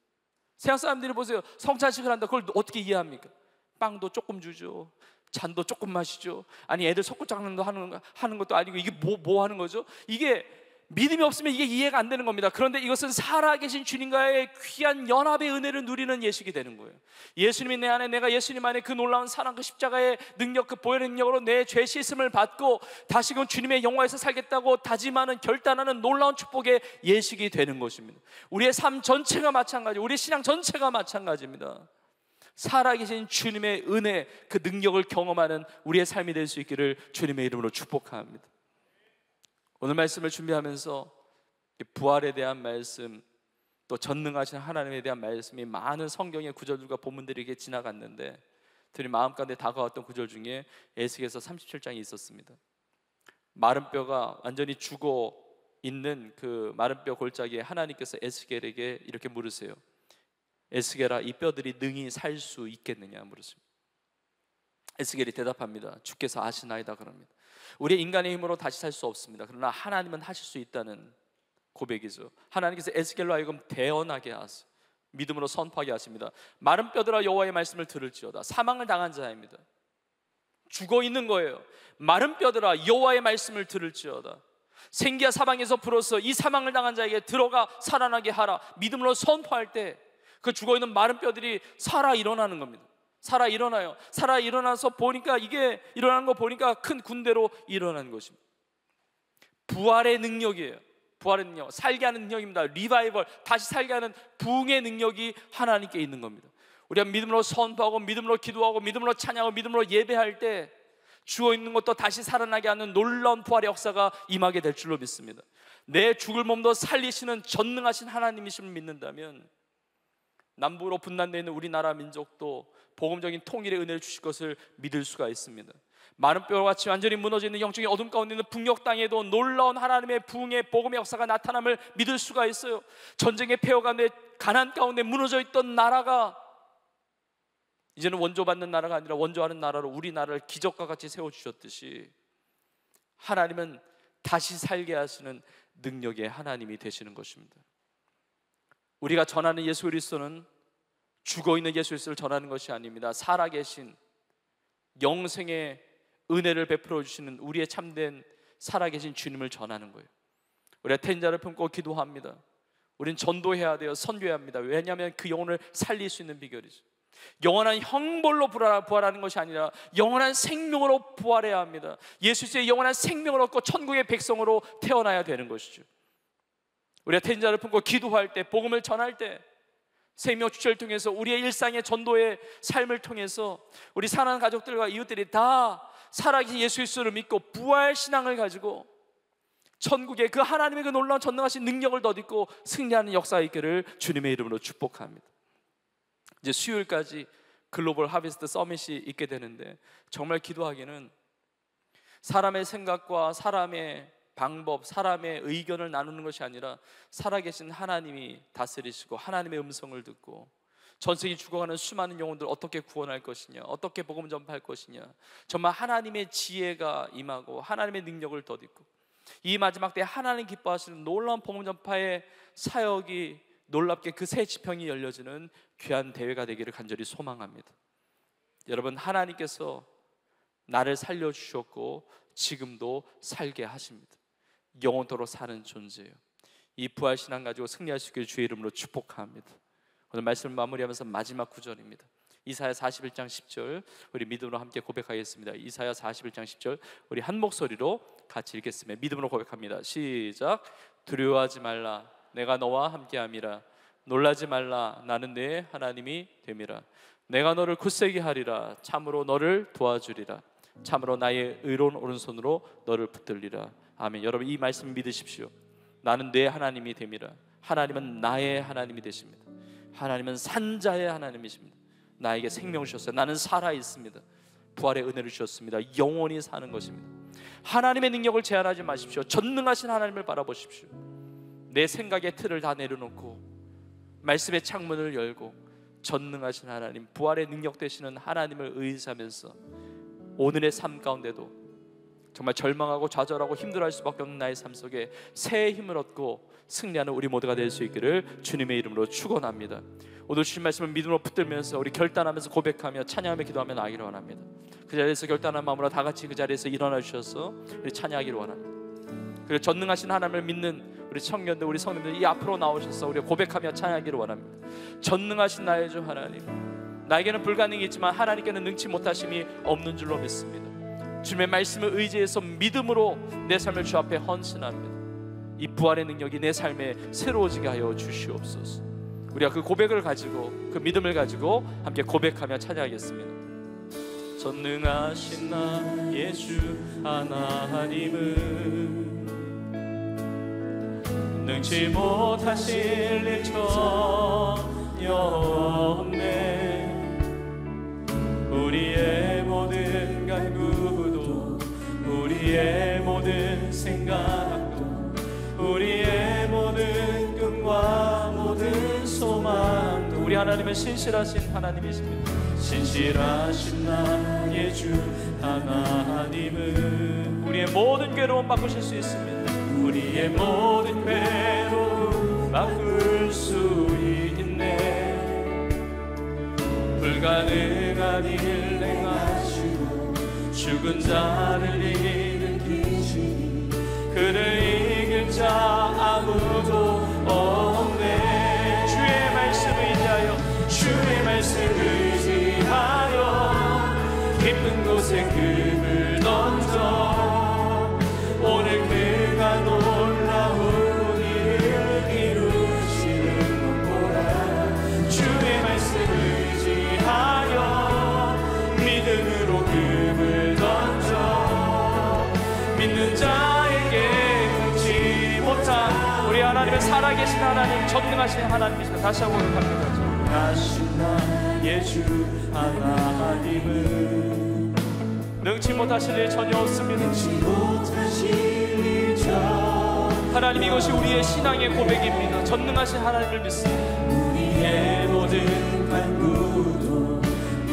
세상 사람들이 보세요. 성찬식을 한다. 그걸 어떻게 이해합니까? 빵도 조금 주죠, 잔도 조금 마시죠. 아니 애들 석고장난도 하는 것도 아니고 이게 뭐 하는 거죠? 이게 믿음이 없으면 이게 이해가 안 되는 겁니다. 그런데 이것은 살아계신 주님과의 귀한 연합의 은혜를 누리는 예식이 되는 거예요. 예수님이 내 안에, 내가 예수님 안에 그 놀라운 사랑, 그 십자가의 능력, 그 보혈의 능력으로 내 죄 씻음을 받고 다시금 주님의 영광에서 살겠다고 다짐하는, 결단하는 놀라운 축복의 예식이 되는 것입니다. 우리의 삶 전체가 마찬가지, 우리의 신앙 전체가 마찬가지입니다. 살아계신 주님의 은혜, 그 능력을 경험하는 우리의 삶이 될 수 있기를 주님의 이름으로 축복합니다. 오늘 말씀을 준비하면서 부활에 대한 말씀, 또 전능하신 하나님에 대한 말씀이 많은 성경의 구절들과 본문들에게 지나갔는데 들이 마음 가운데 다가왔던 구절 중에 에스겔서 37장이 있었습니다. 마른 뼈가 완전히 죽어 있는 그 마른 뼈 골짜기에 하나님께서 에스겔에게 이렇게 물으세요. 에스겔아, 이 뼈들이 능히 살 수 있겠느냐 물으십니다. 에스겔이 대답합니다. 주께서 아시나이다 그럽니다. 우리 인간의 힘으로 다시 살 수 없습니다. 그러나 하나님은 하실 수 있다는 고백이죠. 하나님께서 에스겔로 하여금 대언하게 하세요. 믿음으로 선포하게 하십니다. 마른 뼈들아 여호와의 말씀을 들을지어다. 사망을 당한 자입니다. 죽어 있는 거예요. 마른 뼈들아 여호와의 말씀을 들을지어다. 생기와 사방에서 불어서 이 사망을 당한 자에게 들어가 살아나게 하라. 믿음으로 선포할 때 그 죽어 있는 마른 뼈들이 살아 일어나는 겁니다. 살아 일어나요. 살아 일어나서 보니까, 이게 일어나는 거 보니까 큰 군대로 일어나는 것입니다. 부활의 능력이에요. 부활의 능력, 살게 하는 능력입니다. 리바이벌, 다시 살게 하는 부흥의 능력이 하나님께 있는 겁니다. 우리가 믿음으로 선포하고 믿음으로 기도하고 믿음으로 찬양하고 믿음으로 예배할 때 죽어 있는 것도 다시 살아나게 하는 놀라운 부활의 역사가 임하게 될 줄로 믿습니다. 내 죽을 몸도 살리시는 전능하신 하나님이심을 믿는다면 남북으로 분단되어 있는 우리나라 민족도 복음적인 통일의 은혜를 주실 것을 믿을 수가 있습니다. 마른 뼈같이 완전히 무너져 있는 영적인 어둠 가운데 있는 북녘 땅에도 놀라운 하나님의 부흥의 복음의 역사가 나타남을 믿을 수가 있어요. 전쟁의 폐허 가운데, 가난 가운데 무너져 있던 나라가 이제는 원조받는 나라가 아니라 원조하는 나라로 우리나라를 기적과 같이 세워주셨듯이 하나님은 다시 살게 하시는 능력의 하나님이 되시는 것입니다. 우리가 전하는 예수 그리스도는 죽어있는 예수 그리스도를 전하는 것이 아닙니다. 살아계신 영생의 은혜를 베풀어 주시는 우리의 참된 살아계신 주님을 전하는 거예요. 우리가 텐자를 품고 기도합니다. 우린 전도해야 돼요. 선교해야 합니다. 왜냐하면 그 영혼을 살릴 수 있는 비결이죠. 영원한 형벌로 부활하는 것이 아니라 영원한 생명으로 부활해야 합니다. 예수의 영원한 생명을 얻고 천국의 백성으로 태어나야 되는 것이죠. 우리가 태인자를 품고 기도할 때, 복음을 전할 때, 생명 주체를 통해서 우리의 일상의 전도의 삶을 통해서 우리 사랑하는 가족들과 이웃들이 다 살아계신 예수 그리스도를 믿고 부활 신앙을 가지고 천국의 그 하나님의 그 놀라운 전능하신 능력을 덧입고 승리하는 역사가 있기를 주님의 이름으로 축복합니다. 이제 수요일까지 글로벌 하비스트 서밋이 있게 되는데, 정말 기도하기는 사람의 생각과 사람의 방법, 사람의 의견을 나누는 것이 아니라 살아계신 하나님이 다스리시고 하나님의 음성을 듣고 전 세계 죽어가는 수많은 영혼들 어떻게 구원할 것이냐, 어떻게 복음 전파할 것이냐, 정말 하나님의 지혜가 임하고 하나님의 능력을 덧입고 이 마지막 때에 하나님 기뻐하시는 놀라운 복음 전파의 사역이 놀랍게 그 새 지평이 열려지는 귀한 대회가 되기를 간절히 소망합니다. 여러분, 하나님께서 나를 살려주셨고 지금도 살게 하십니다. 영원토록 사는 존재예요. 이 부활신앙 가지고 승리할 수 있기를 주의 이름으로 축복합니다. 오늘 말씀을 마무리하면서 마지막 구절입니다. 이사야 41장 10절 우리 믿음으로 함께 고백하겠습니다. 이사야 41장 10절 우리 한 목소리로 같이 읽겠습니다. 믿음으로 고백합니다. 시작. 두려워하지 말라, 내가 너와 함께함이라. 놀라지 말라, 나는 네 하나님이 됨이라. 내가 너를 굳세게 하리라. 참으로 너를 도와주리라. 참으로 나의 의로운 오른손으로 너를 붙들리라. 아멘. 여러분, 이 말씀 믿으십시오. 나는 네 하나님이 됨이라. 하나님은 나의 하나님이 되십니다. 하나님은 산자의 하나님이십니다. 나에게 생명 주셨어요. 나는 살아 있습니다. 부활의 은혜를 주셨습니다. 영원히 사는 것입니다. 하나님의 능력을 제한하지 마십시오. 전능하신 하나님을 바라보십시오. 내 생각의 틀을 다 내려놓고 말씀의 창문을 열고 전능하신 하나님, 부활의 능력 되시는 하나님을 의지하면서 오늘의 삶 가운데도 정말 절망하고 좌절하고 힘들어할 수밖에 없는 나의 삶 속에 새 힘을 얻고 승리하는 우리 모두가 될 수 있기를 주님의 이름으로 축원합니다. 오늘 주신 말씀을 믿음으로 붙들면서 우리 결단하면서 고백하며 찬양하며 기도하며 나아가기를 원합니다. 그 자리에서 결단한 마음으로 다 같이 그 자리에서 일어나 주셔서 우리 찬양하기를 원합니다. 그리고 전능하신 하나님을 믿는 우리 청년들, 우리 성도들 이 앞으로 나오셔서 우리 고백하며 찬양하기를 원합니다. 전능하신 나의 주 하나님, 나에게는 불가능이 있지만 하나님께는 능치 못하심이 없는 줄로 믿습니다. 주님의 말씀을 의지해서 믿음으로 내 삶을 주 앞에 헌신합니다. 이 부활의 능력이 내 삶에 새로워지게 하여 주시옵소서. 우리가 그 고백을 가지고, 그 믿음을 가지고 함께 고백하며 찬양하겠습니다. 전능하신 나의 주 하나님은 능치 못하실 일 전혀 없네. 우리의 모든 간구도, 우리의 모든 생각도, 우리의 모든 꿈과 모든 소망도, 우리 하나님은 신실하신 하나님이십니다. 신실하신 나의 주 하나님은 우리의 모든 괴로움 바꾸실 수 있습니다. 우리의 모든 괴로움 바꿀 수 있네. 불가능한 일 행하시고 죽은 자를 일으키시니 그를 이길 자 아무도 없네. 주의 말씀 의지하여, 주의 말씀 의지하여 깊은 곳에 금을 던져 오늘 그가 놀라운 일을 이루시는 거라. 주의 말씀 의지하여 믿음으로 금을 던져 믿는 자에게 능치 못한 우리 하나님은 살아계신 하나님, 전능하신 하나님이십니다. 다시 한번 고백합니다. 전능하신 나의 주 하나님은 능치 못하실 일 전혀 없습니다. 하나님, 이것이 우리의 신앙의 고백입니다. 전능하신 하나님을 믿습니다. 우리의 모든 간구도,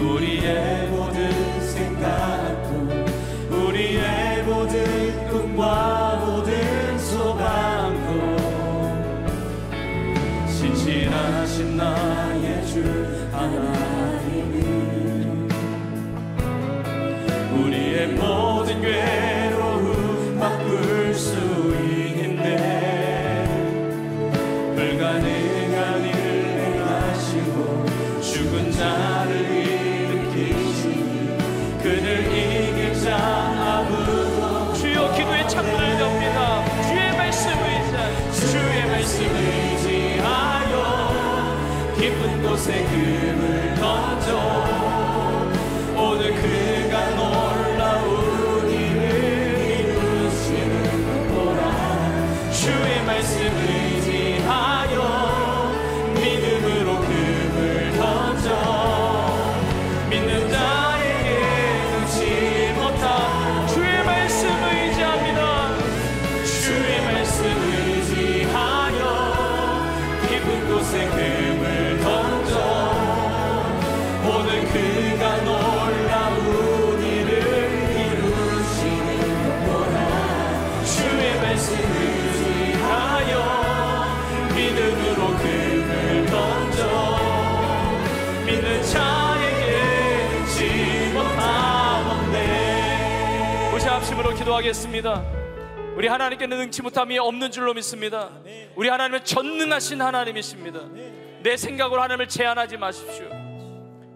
우리의 모든 생각도, 우리의 모든 꿈과 모든 소망도 신실하신 나의 주 하나님이 우리의 모든 괴로움 바꿀 수 있네. 불가능 곳에 금을 던져 오늘 그가 놀라운 일을 이루시는 거라. 주의 말씀 의지하여 믿음으로 금을 던져 믿는 자에게 능치 못한 주의 말씀 의지합니다. 주의 말씀 의지하여 깊은 곳에 금을 던져 오늘 그가 놀라운 일을 이루시는 거라. 주의 말씀 의지하여 믿음으로 금을 던져 믿는 자에게 능치 못하건대. 우리 합심으로 기도하겠습니다. 우리 하나님께는 능치 못함이 없는 줄로 믿습니다. 우리 하나님은 전능하신 하나님이십니다. 내 생각으로 하나님을 제한하지 마십시오.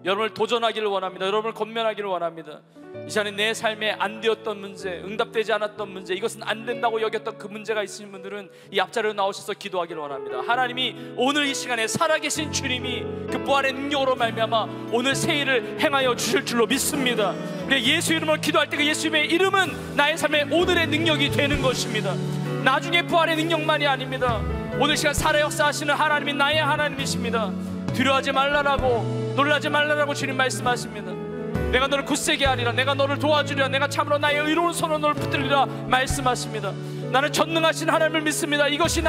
여러분을 도전하기를 원합니다. 여러분을 권면하기를 원합니다. 이 시간에 내 삶에 안 되었던 문제, 응답되지 않았던 문제, 이것은 안 된다고 여겼던 그 문제가 있으신 분들은 이 앞자리로 나오셔서 기도하기를 원합니다. 하나님이 오늘 이 시간에 살아계신 주님이 그 부활의 능력으로 말미암아 오늘 새 일을 행하여 주실 줄로 믿습니다. 우리 예수 이름으로 기도할 때 그 예수님의 이름은 나의 삶에 오늘의 능력이 되는 것입니다. 나중에 부활의 능력만이 아닙니다. 오늘 시간 살아 역사하시는 하나님이 나의 하나님이십니다. 두려워하지 말라라고, 놀라지 말라라고 주님 말씀하십니다. 내가 너를 굳세게 하리라, 내가 너를 도와주리라, 내가 참으로 나의 의로운 손으로 너를 붙들리라 말씀하십니다. 나는 전능하신 하나님을 믿습니다. 이것이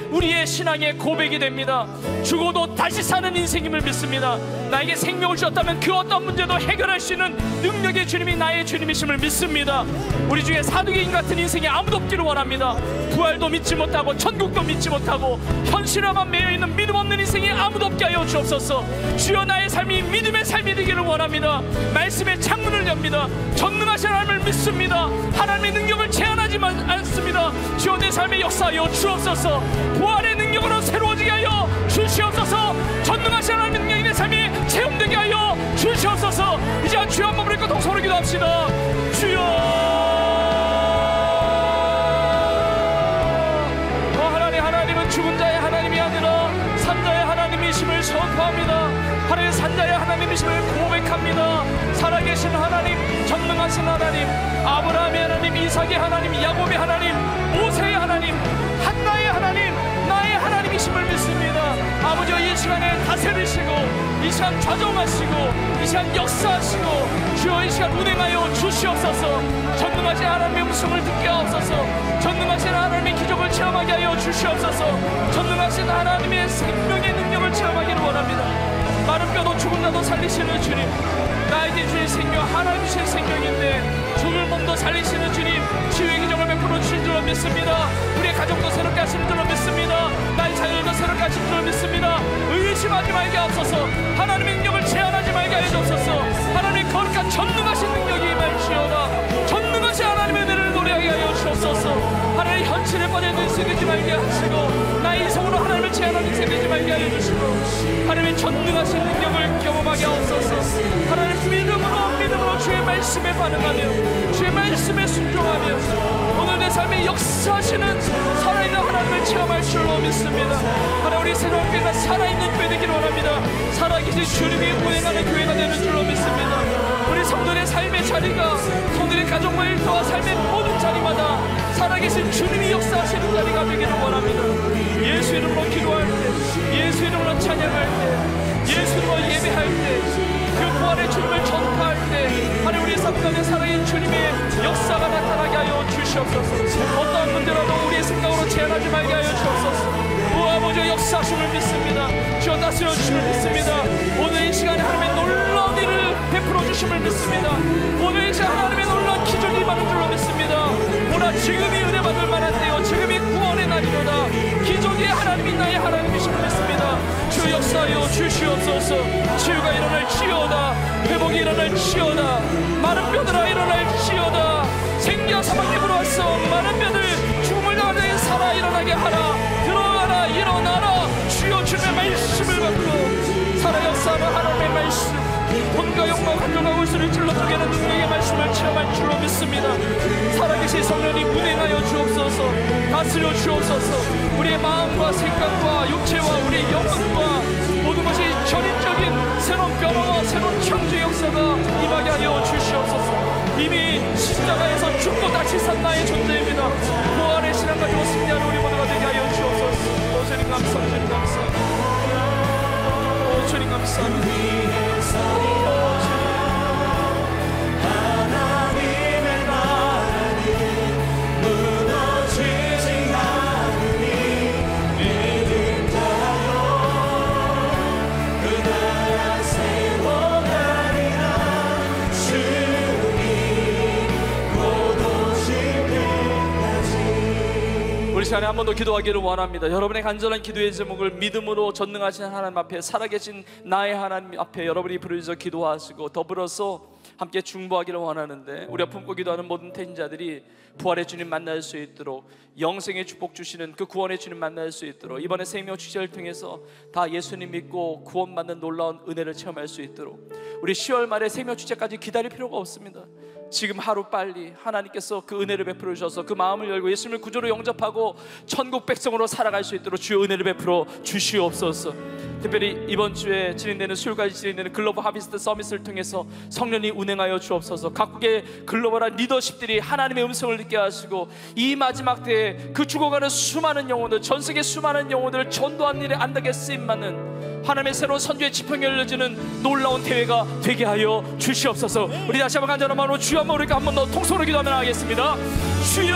우리의 신앙의 고백이 됩니다. 죽어도 다시 사는 인생임을 믿습니다. 나에게 생명을 주었다면 그 어떤 문제도 해결할 수 있는 능력의 주님이 나의 주님이심을 믿습니다. 우리 중에 사두개인 같은 인생이 아무도 없기를 원합니다. 부활도 믿지 못하고 천국도 믿지 못하고 현실화만 매여있는 믿음 없는 인생이 아무도 없게 하여 주옵소서. 주여, 나의 삶이 믿음의 삶이 되기를 원합니다. 말씀의 창문을 엽니다. 전능하신 하나님을 믿습니다. 하나님의 능력을 제한하지 않습니다. 주여, 내 삶에 역사하여 주옵소서. 부활의 능력으로 새로워지게 하여 주시옵소서. 전능하신 하나님의 능력이 내 삶에 체험되게 하여 주시옵소서. 이제 주여 한 번을 끄고 서로 기도합시다. 주여, 하나님은 죽은 자의 하나님이 아니라 산자의 하나님이심을 선포합니다. 하나님의 산자의 하나님이심을 고백합니다. 살아계신 하나님, 전능하신 하나님, 아브라함의 하나님, 이삭의 하나님, 야곱의 하나님, 모세의 하나님, 한나의 하나님, 나의 하나님이심을 믿습니다. 아버지와 이 시간에 다스리시고 이 시간 좌정하시고 이 시간 역사하시고 주여, 이 시간 운행하여 주시옵소서. 전능하신 하나님의 음성을 듣게 하옵소서. 전능하신 하나님의 기적을 체험하게 하여 주시옵소서. 전능하신 하나님의 생명의 능력을 체험하기를 원합니다. 마른 뼈도 죽은 자도 살리시는 주님, 나에게 주신 생명, 하나님이신 생명인데 죽을 몸도 살리시는 주님, 치유의 기적을 베풀어 주신 줄로 믿습니다. 우리의 가정도 새롭게 하시는 줄로 믿습니다. 나의 자녀도 새롭게 하시는 줄로 믿습니다. 의심하지 말게 하옵소서. 하나님의 능력을 제한하지 말게 하여 주옵소서. 하나님의 거룩한 전능하신 능력이 임할지어다. 전능하신 하나님의 은혜를 노래하게 하여 주옵소서. 하나님의 현실에 빠져 있는 인생 되지 말게 하시고 나의 이성으로 하나님을 제한하는 인생 되지 말게 하여 주시고 하나님의 전능하신 능력을 경험하게 하옵소서. 하나님 믿음으로 주의 말씀에 반응하며 주의 말씀에 순종하며 오늘 내 삶에 역사하시는 살아있는 하나님을 체험할 줄로 믿습니다. 하나님, 우리 새로운 교회가 살아있는 교회 되기를 원합니다. 살아계신 주님이 운행하는 교회가 되는 줄로 믿습니다. 우리 성도의 삶의 자리가 성도의 가정과 일터와 삶의 모든 자리마다 살아계신 주님이 역사하시는 자리가 되기를 원합니다. 예수 이름으로 기도할 때, 예수 이름으로 찬양할 때, 예수 이름으로 예배할 때, 그 부활의 주님을 전파할 때 하나님, 우리 삶 가운데 살아계신 주님의 역사가 나타나게 하여 주시옵소서. 어떠한 문제라도 우리의 생각으로 제한하지 말게 하여 주옵소서. 오 아버지의 역사하심을 믿습니다. 주여, 다스려 주심을 믿습니다. 오늘 이 시간에 하나님의 놀라운 일을 베풀어 주심을 믿습니다. 오늘 이 시간 하나님의 놀라운 기적이 많은 줄로 믿습니다. 오나 지금이 은혜 받을 만한 때요, 지금이 구원의 날이로다. 기적의 하나님이 나의 하나님이심을 믿습니다. 주 역사하여 주시옵소서. 치유가 일어날지어다. 회복이 일어날지어다. 마른 뼈들아 일어날지어다. 생기와 사망에 불어왔어 많은 뼈들 죽음을 당하는 자에게 살아 일어나게 하라. 들어가라, 일어나라. 주여, 주님의 말씀을 받고 살아 역사하는 하나님의 말씀, 돈과 영광, 관용하고 있으니 찔러 쪼개는 능력의 말씀을 체험할 줄로 믿습니다. 살아계신 성령님 운행하여 주옵소서. 다스려 주옵소서. 우리의 마음과 생각과 육체와 우리의 영혼과 모든 것이 전인적인 새로운 변화와 새로운 창조의 역사가 임하게 하여 주시옵소서. 이미 십자가에서 죽고 다시 산 나의 존재입니다. 부활의 신앙 가지고 승리하는 우리 모두가 되게 하여 주옵소서. 주님 감사합니다. 주님 감사합니다. 주님 감사합니다. 하나님의 나라는 무너지지 않으니 믿음자여 그 나라 세워가리라. 주님 곧 오실 때까지. 우리 시간에 한 번 더 기도하기를 원합니다. 여러분의 간절한 기도의 제목을 믿음으로 전능하신 하나님 앞에, 살아계신 나의 하나님 앞에 여러분이 부르짖어 기도하시고 더불어서 함께 중보하기를 원하는데, 우리가 품고 기도하는 모든 태신자들이 부활의 주님 만날 수 있도록, 영생의 축복 주시는 그 구원의 주님 만날 수 있도록, 이번에 생명 축제를 통해서 다 예수님 믿고 구원받는 놀라운 은혜를 체험할 수 있도록, 우리 10월 말에 생명 축제까지 기다릴 필요가 없습니다. 지금 하루 빨리 하나님께서 그 은혜를 베풀어 주셔서 그 마음을 열고 예수님을 구주로 영접하고 천국 백성으로 살아갈 수 있도록 주의 은혜를 베풀어 주시옵소서. 특별히 이번 주에 진행되는, 수요일까지 진행되는 글로벌 하비스트 서밋을 통해서 성령이 운행하여 주옵소서. 각국의 글로벌한 리더십들이 하나님의 음성을 듣게 하시고, 이 마지막 때에 그 죽어가는 수많은 영혼들, 전 세계 수많은 영혼들을 전도하는 일에 안되게 쓰임받는 하나님의 새로운 선교의 지평이 열려지는 놀라운 대회가 되게 하여 주시옵소서. 우리 다시 한번 간절한 마음으로 주여 한번, 우리가 한 번 더 통성으로 기도하면 하겠습니다. 주여!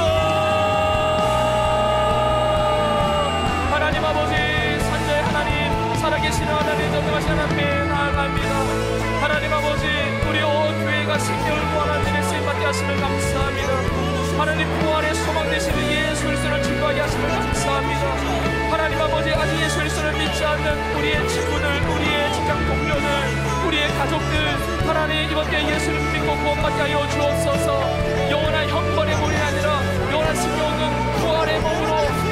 하나님 아버지, 산자의 하나님, 살아계시는 하나님, 전능하신 하나님에 나아갑니다. 하나님 아버지, 우리 온 교회가 생명을 구하는 일에 쓰임받게 하시면 감사합니다. 하나님 부활의 소망 되시는 예수 그리스도를 증거하게 하시면 감사합니다. 하나님 아버지, 아직 예수 그리스도를 믿지 않는 우리의 친구들, 우리의 직장 동료들, 우리의 가족들, 하나님 이번 때 예수를 믿고 구원받게 하여 주옵소서. 영원한 형벌의 몸이 아니라 영원한 생명은 부활의 몸으로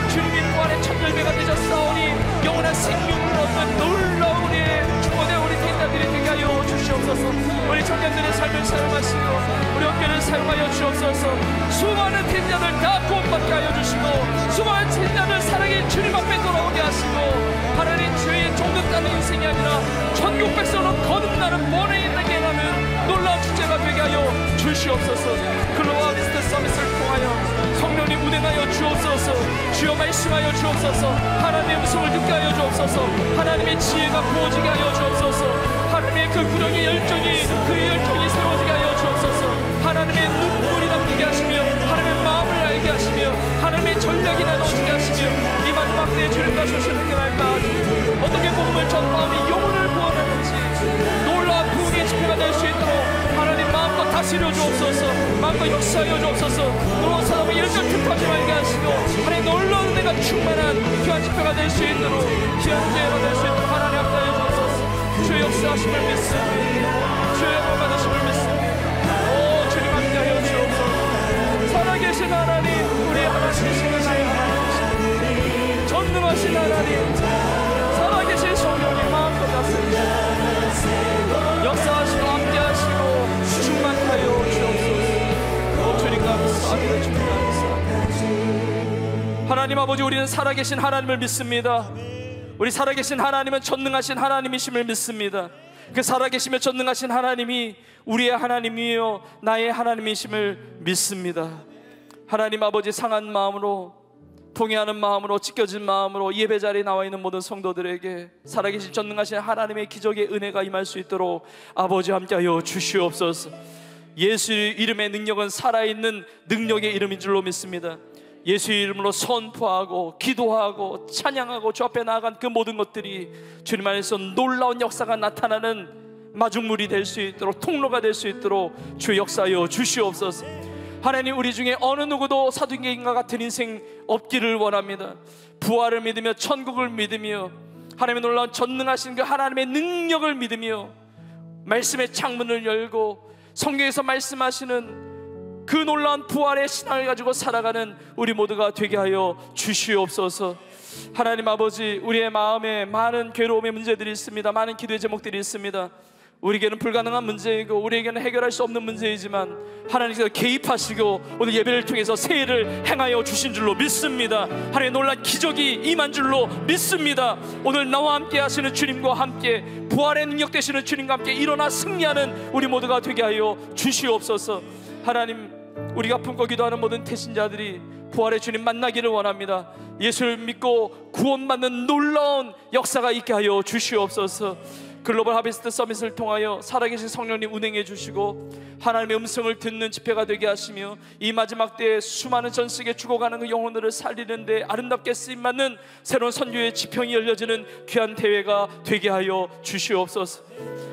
주님이 부활의 첫 열매가 되셨사오니 영원한 생명을 얻는 놀라운 우리의 축복의 우리天자들이 되게 하여 주시옵소서. 우리 청년들의 삶을 사용하시고 우리 학교를 사용하여 주옵소서. 수많은天자들 다 구원받게 하여 주시고, 수많은天자들 사랑의 주님 앞에 돌아오게 하시고, 하나님 주의 종득다는 인생이 아니라 천국 백성으로 거듭나는 본에 있는 게 나는 놀라운 축제가 되게 하여 주시옵소서. 글로벌 비스트 서밋을 통하여 성령님 운행하여 주옵소서. 주여 말씀하여 주옵소서. 하나님의 음성을 듣게 하여 주옵소서. 하나님의 지혜가 부어지게 하여 주옵소서. 하나님의 그 구령의 열정이, 그 열정이 세워지게 하여 주옵소서. 하나님의 눈물이 담기게 하시며, 하나님의 마음을 알게 하시며, 하나님의 전략이 나눠지게 하시며, 이 마지막 때에 주님과 조시는 그날까 어떻게 복음을 전파하며 영혼을 구원하는지 놀라운 부흥의 집회가 될 수 있도록 하나님 마음껏 다스려 주옵소서. 마음껏 역사하여 주옵소서. 놀라운 사람의 열정 틈타지 말게 하시고, 하나님 놀라운 은혜가 충만한 귀한 집회가 될 수 있도록, 귀한 기회가 될 수 있도록 하나님 앞에 주옵소서. 주의 역사하심을 믿습니다. 주의 영광 받으심을 믿습니다. 오 주님 함께 하여 주옵소서. 살아계신 하나님, 우리 하나님이신 하나님, 전능하신 하나님, 살아계신 성령님 마음껏 다스리시고 역사하시고 함께하시고 충만하여 주옵소서. 주님 감사합니다. 주님 감사합니다. 하나님 아버지, 우리는 살아계신 하나님을 믿습니다. 우리 살아계신 하나님은 전능하신 하나님이심을 믿습니다. 그 살아계시며 전능하신 하나님이 우리의 하나님이요 나의 하나님이심을 믿습니다. 하나님 아버지, 상한 마음으로, 통회하는 마음으로, 찢겨진 마음으로 예배 자리에 나와 있는 모든 성도들에게 살아계신 전능하신 하나님의 기적의 은혜가 임할 수 있도록 아버지 함께하여 주시옵소서. 예수 이름의 능력은 살아있는 능력의 이름인 줄로 믿습니다. 예수의 이름으로 선포하고 기도하고 찬양하고 주 앞에 나아간 그 모든 것들이 주님 안에서 놀라운 역사가 나타나는 마중물이 될 수 있도록, 통로가 될 수 있도록 주의 역사하여 주시옵소서. 하나님, 우리 중에 어느 누구도 사도행전과 같은 인생 없기를 원합니다. 부활을 믿으며 천국을 믿으며 하나님의 놀라운 전능하신 그 하나님의 능력을 믿으며 말씀의 창문을 열고 성경에서 말씀하시는 그 놀라운 부활의 신앙을 가지고 살아가는 우리 모두가 되게 하여 주시옵소서. 하나님 아버지, 우리의 마음에 많은 괴로움의 문제들이 있습니다. 많은 기도의 제목들이 있습니다. 우리에게는 불가능한 문제이고 우리에게는 해결할 수 없는 문제이지만 하나님께서 개입하시고 오늘 예배를 통해서 새해를 행하여 주신 줄로 믿습니다. 하나님의 놀란 기적이 임한 줄로 믿습니다. 오늘 나와 함께 하시는 주님과 함께 부활의 능력 되시는 주님과 함께 일어나 승리하는 우리 모두가 되게 하여 주시옵소서. 하나님, 우리가 품고 기도하는 모든 태신자들이 부활의 주님 만나기를 원합니다. 예수를 믿고 구원받는 놀라운 역사가 있게 하여 주시옵소서. 글로벌 하베스트 서밋을 통하여 살아계신 성령님 운행해 주시고 하나님의 음성을 듣는 집회가 되게 하시며 이 마지막 때에 수많은 전 세계에 죽어가는 그 영혼들을 살리는데 아름답게 쓰임받는 새로운 선교의 지평이 열려지는 귀한 대회가 되게 하여 주시옵소서.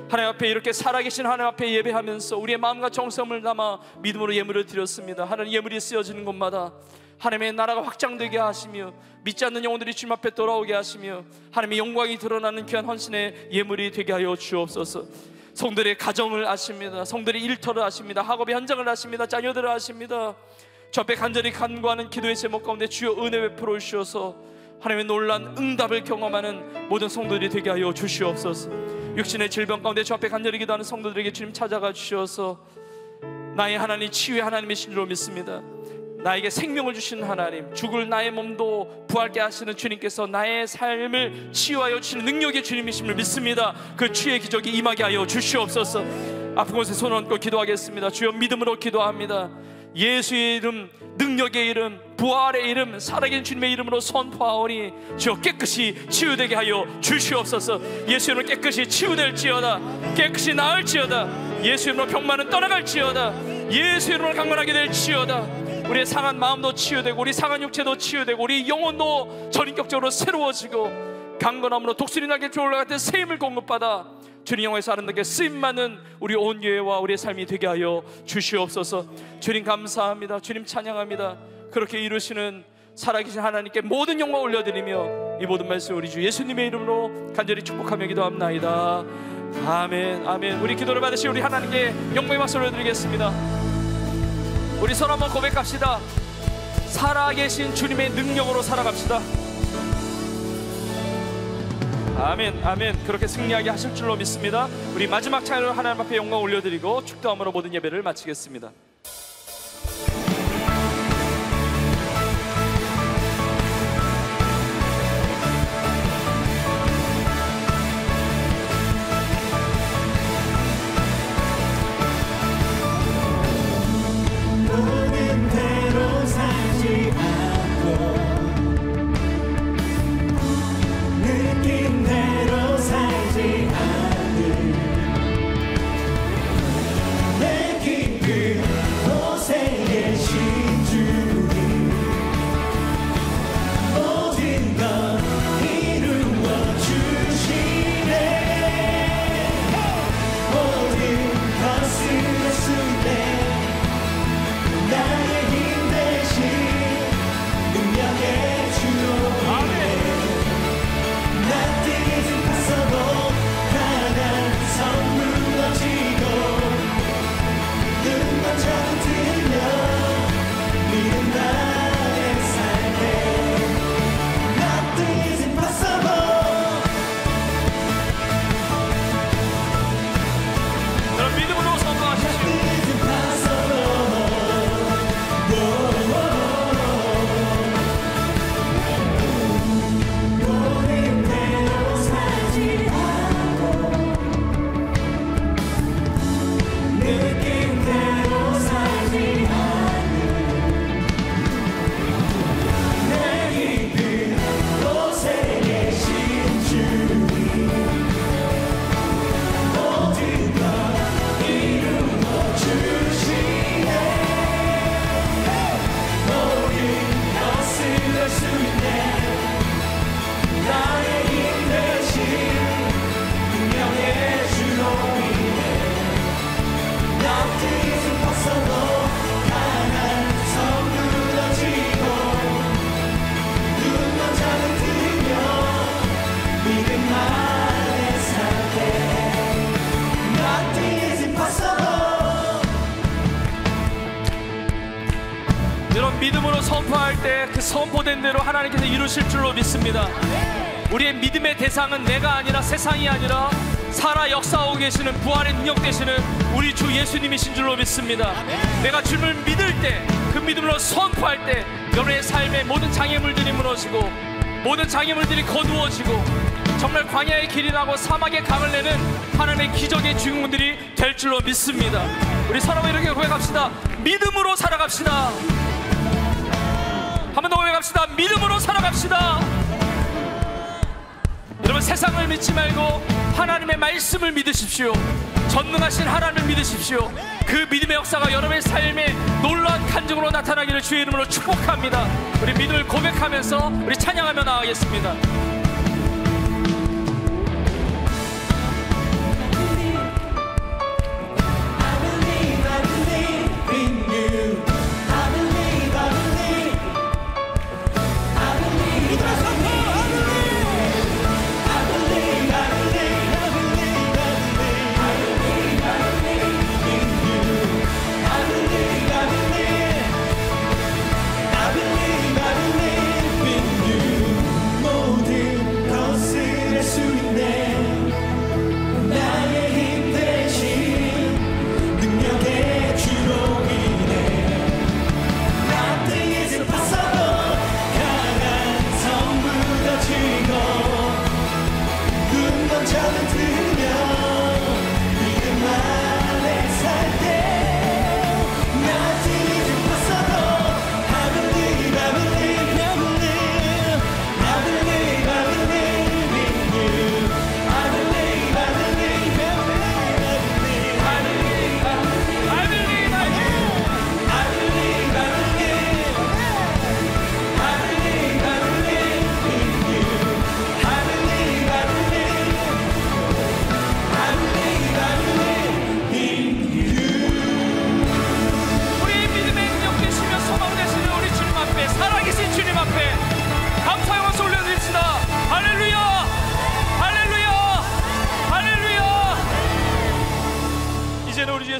하나님 앞에 이렇게 살아계신 하나님 앞에 예배하면서 우리의 마음과 정성을 담아 믿음으로 예물을 드렸습니다. 하나님, 예물이 쓰여지는 곳마다 하나님의 나라가 확장되게 하시며 믿지 않는 영혼들이 주님 앞에 돌아오게 하시며 하나님의 영광이 드러나는 귀한 헌신의 예물이 되게 하여 주옵소서. 성들의 가정을 아십니다. 성들의 일터를 아십니다. 학업의 현장을 아십니다. 자녀들을 아십니다. 주 앞에 간절히 간구하는 기도의 제목 가운데 주여 은혜 베풀어 주셔서 하나님의 놀란 응답을 경험하는 모든 성도들이 되게 하여 주시옵소서. 육신의 질병 가운데 주 앞에 간절히 기도하는 성도들에게 주님 찾아가 주셔서 나의 하나님, 치유의 하나님이신 줄로 믿습니다. 나에게 생명을 주시는 하나님, 죽을 나의 몸도 부활케 하시는 주님께서 나의 삶을 치유하여 주시는 능력의 주님이심을 믿습니다. 그 치유의 기적이 임하게 하여 주시옵소서. 아픈 곳에 손을 얹고 기도하겠습니다. 주여, 믿음으로 기도합니다. 예수의 이름, 능력의 이름, 부활의 이름, 살아계신 주님의 이름으로 선포하오니 주여 깨끗이 치유되게 하여 주시옵소서. 예수 이름으로 깨끗이 치유될지어다. 깨끗이 나을지어다. 예수 이름으로 병만은 떠나갈지어다. 예수 이름으로 강건하게 될지어다. 우리의 상한 마음도 치유되고 우리 상한 육체도 치유되고 우리 영혼도 전인격적으로 새로워지고 강건함으로 독수리 날개 졸라 같은 새 힘을 공급받아 주님 영광에서 아름답게 쓰임받는 우리 온 교회와 우리의 삶이 되게 하여 주시옵소서. 주님 감사합니다. 주님 찬양합니다. 그렇게 이루시는 살아계신 하나님께 모든 영광 올려드리며 이 모든 말씀 우리 주 예수님의 이름으로 간절히 축복하며 기도합나이다. 아멘, 아멘. 우리 기도를 받으신 우리 하나님께 영광의 박수 올려드리겠습니다. 우리 서로 한번 고백합시다. 살아계신 주님의 능력으로 살아갑시다. 아멘, 아멘. 그렇게 승리하게 하실 줄로 믿습니다. 우리 마지막 찬양으로 하나님 앞에 영광 올려드리고 축도함으로 모든 예배를 마치겠습니다. 믿음으로 선포할 때 그 선포된 대로 하나님께서 이루실 줄로 믿습니다. 우리의 믿음의 대상은 내가 아니라 세상이 아니라 살아 역사하고 계시는 부활의 능력 되시는 우리 주 예수님이신 줄로 믿습니다. 내가 주님을 믿을 때, 그 믿음으로 선포할 때 여러분의 삶의 모든 장애물들이 무너지고 모든 장애물들이 거두어지고 정말 광야의 길이 나고 사막의 강을 내는 하나님의 기적의 주인공들이 될 줄로 믿습니다. 우리 서로 이렇게 고백합시다. 믿음으로 살아갑시다. 한 번 더 고백합시다. 믿음으로 살아갑시다. 여러분, 세상을 믿지 말고 하나님의 말씀을 믿으십시오. 전능하신 하나님을 믿으십시오. 그 믿음의 역사가 여러분의 삶에 놀라운 간증으로 나타나기를 주의 이름으로 축복합니다. 우리 믿음을 고백하면서 우리 찬양하며 나아가겠습니다.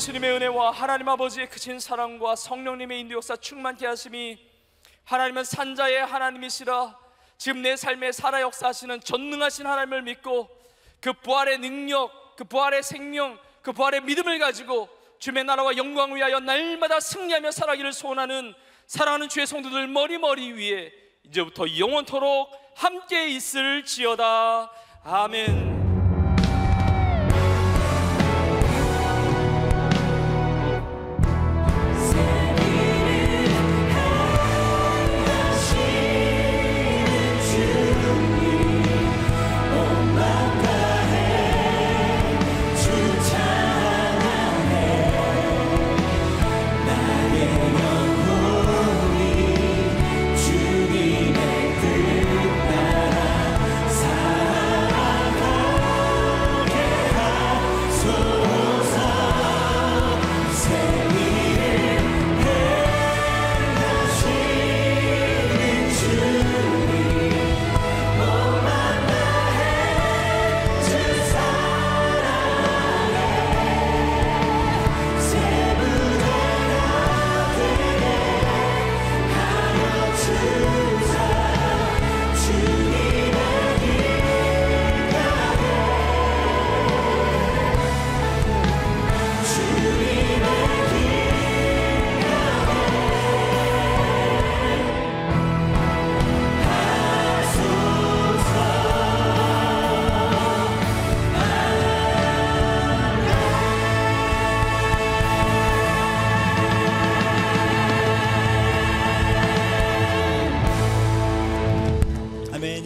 예수님의 은혜와 하나님 아버지의 크신 사랑과 성령님의 인도 역사 충만케 하심이, 하나님은 산자의 하나님이시라 지금 내 삶에 살아 역사하시는 전능하신 하나님을 믿고 그 부활의 능력, 그 부활의 생명, 그 부활의 믿음을 가지고 주님의 나라와 영광을 위하여 날마다 승리하며 살아가기를 소원하는 사랑하는 주의 성도들 머리 위에 이제부터 영원토록 함께 있을지어다. 아멘.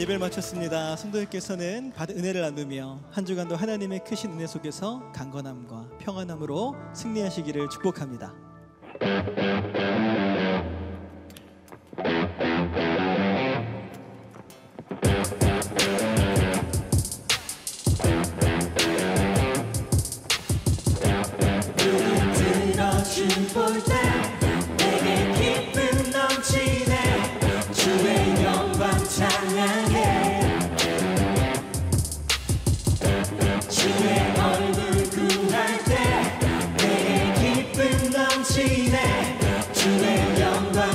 예배를 마쳤습니다. 성도님께서는 받은 은혜를 나누며 한 주간도 하나님의 크신 은혜 속에서 강건함과 평안함으로 승리하시기를 축복합니다.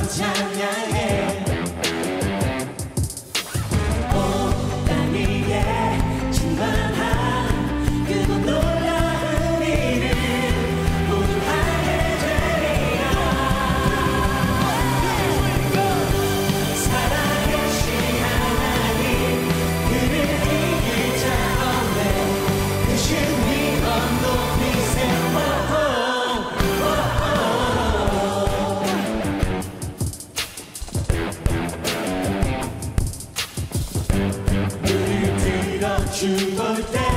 찬양해 온 땅이 죽을 때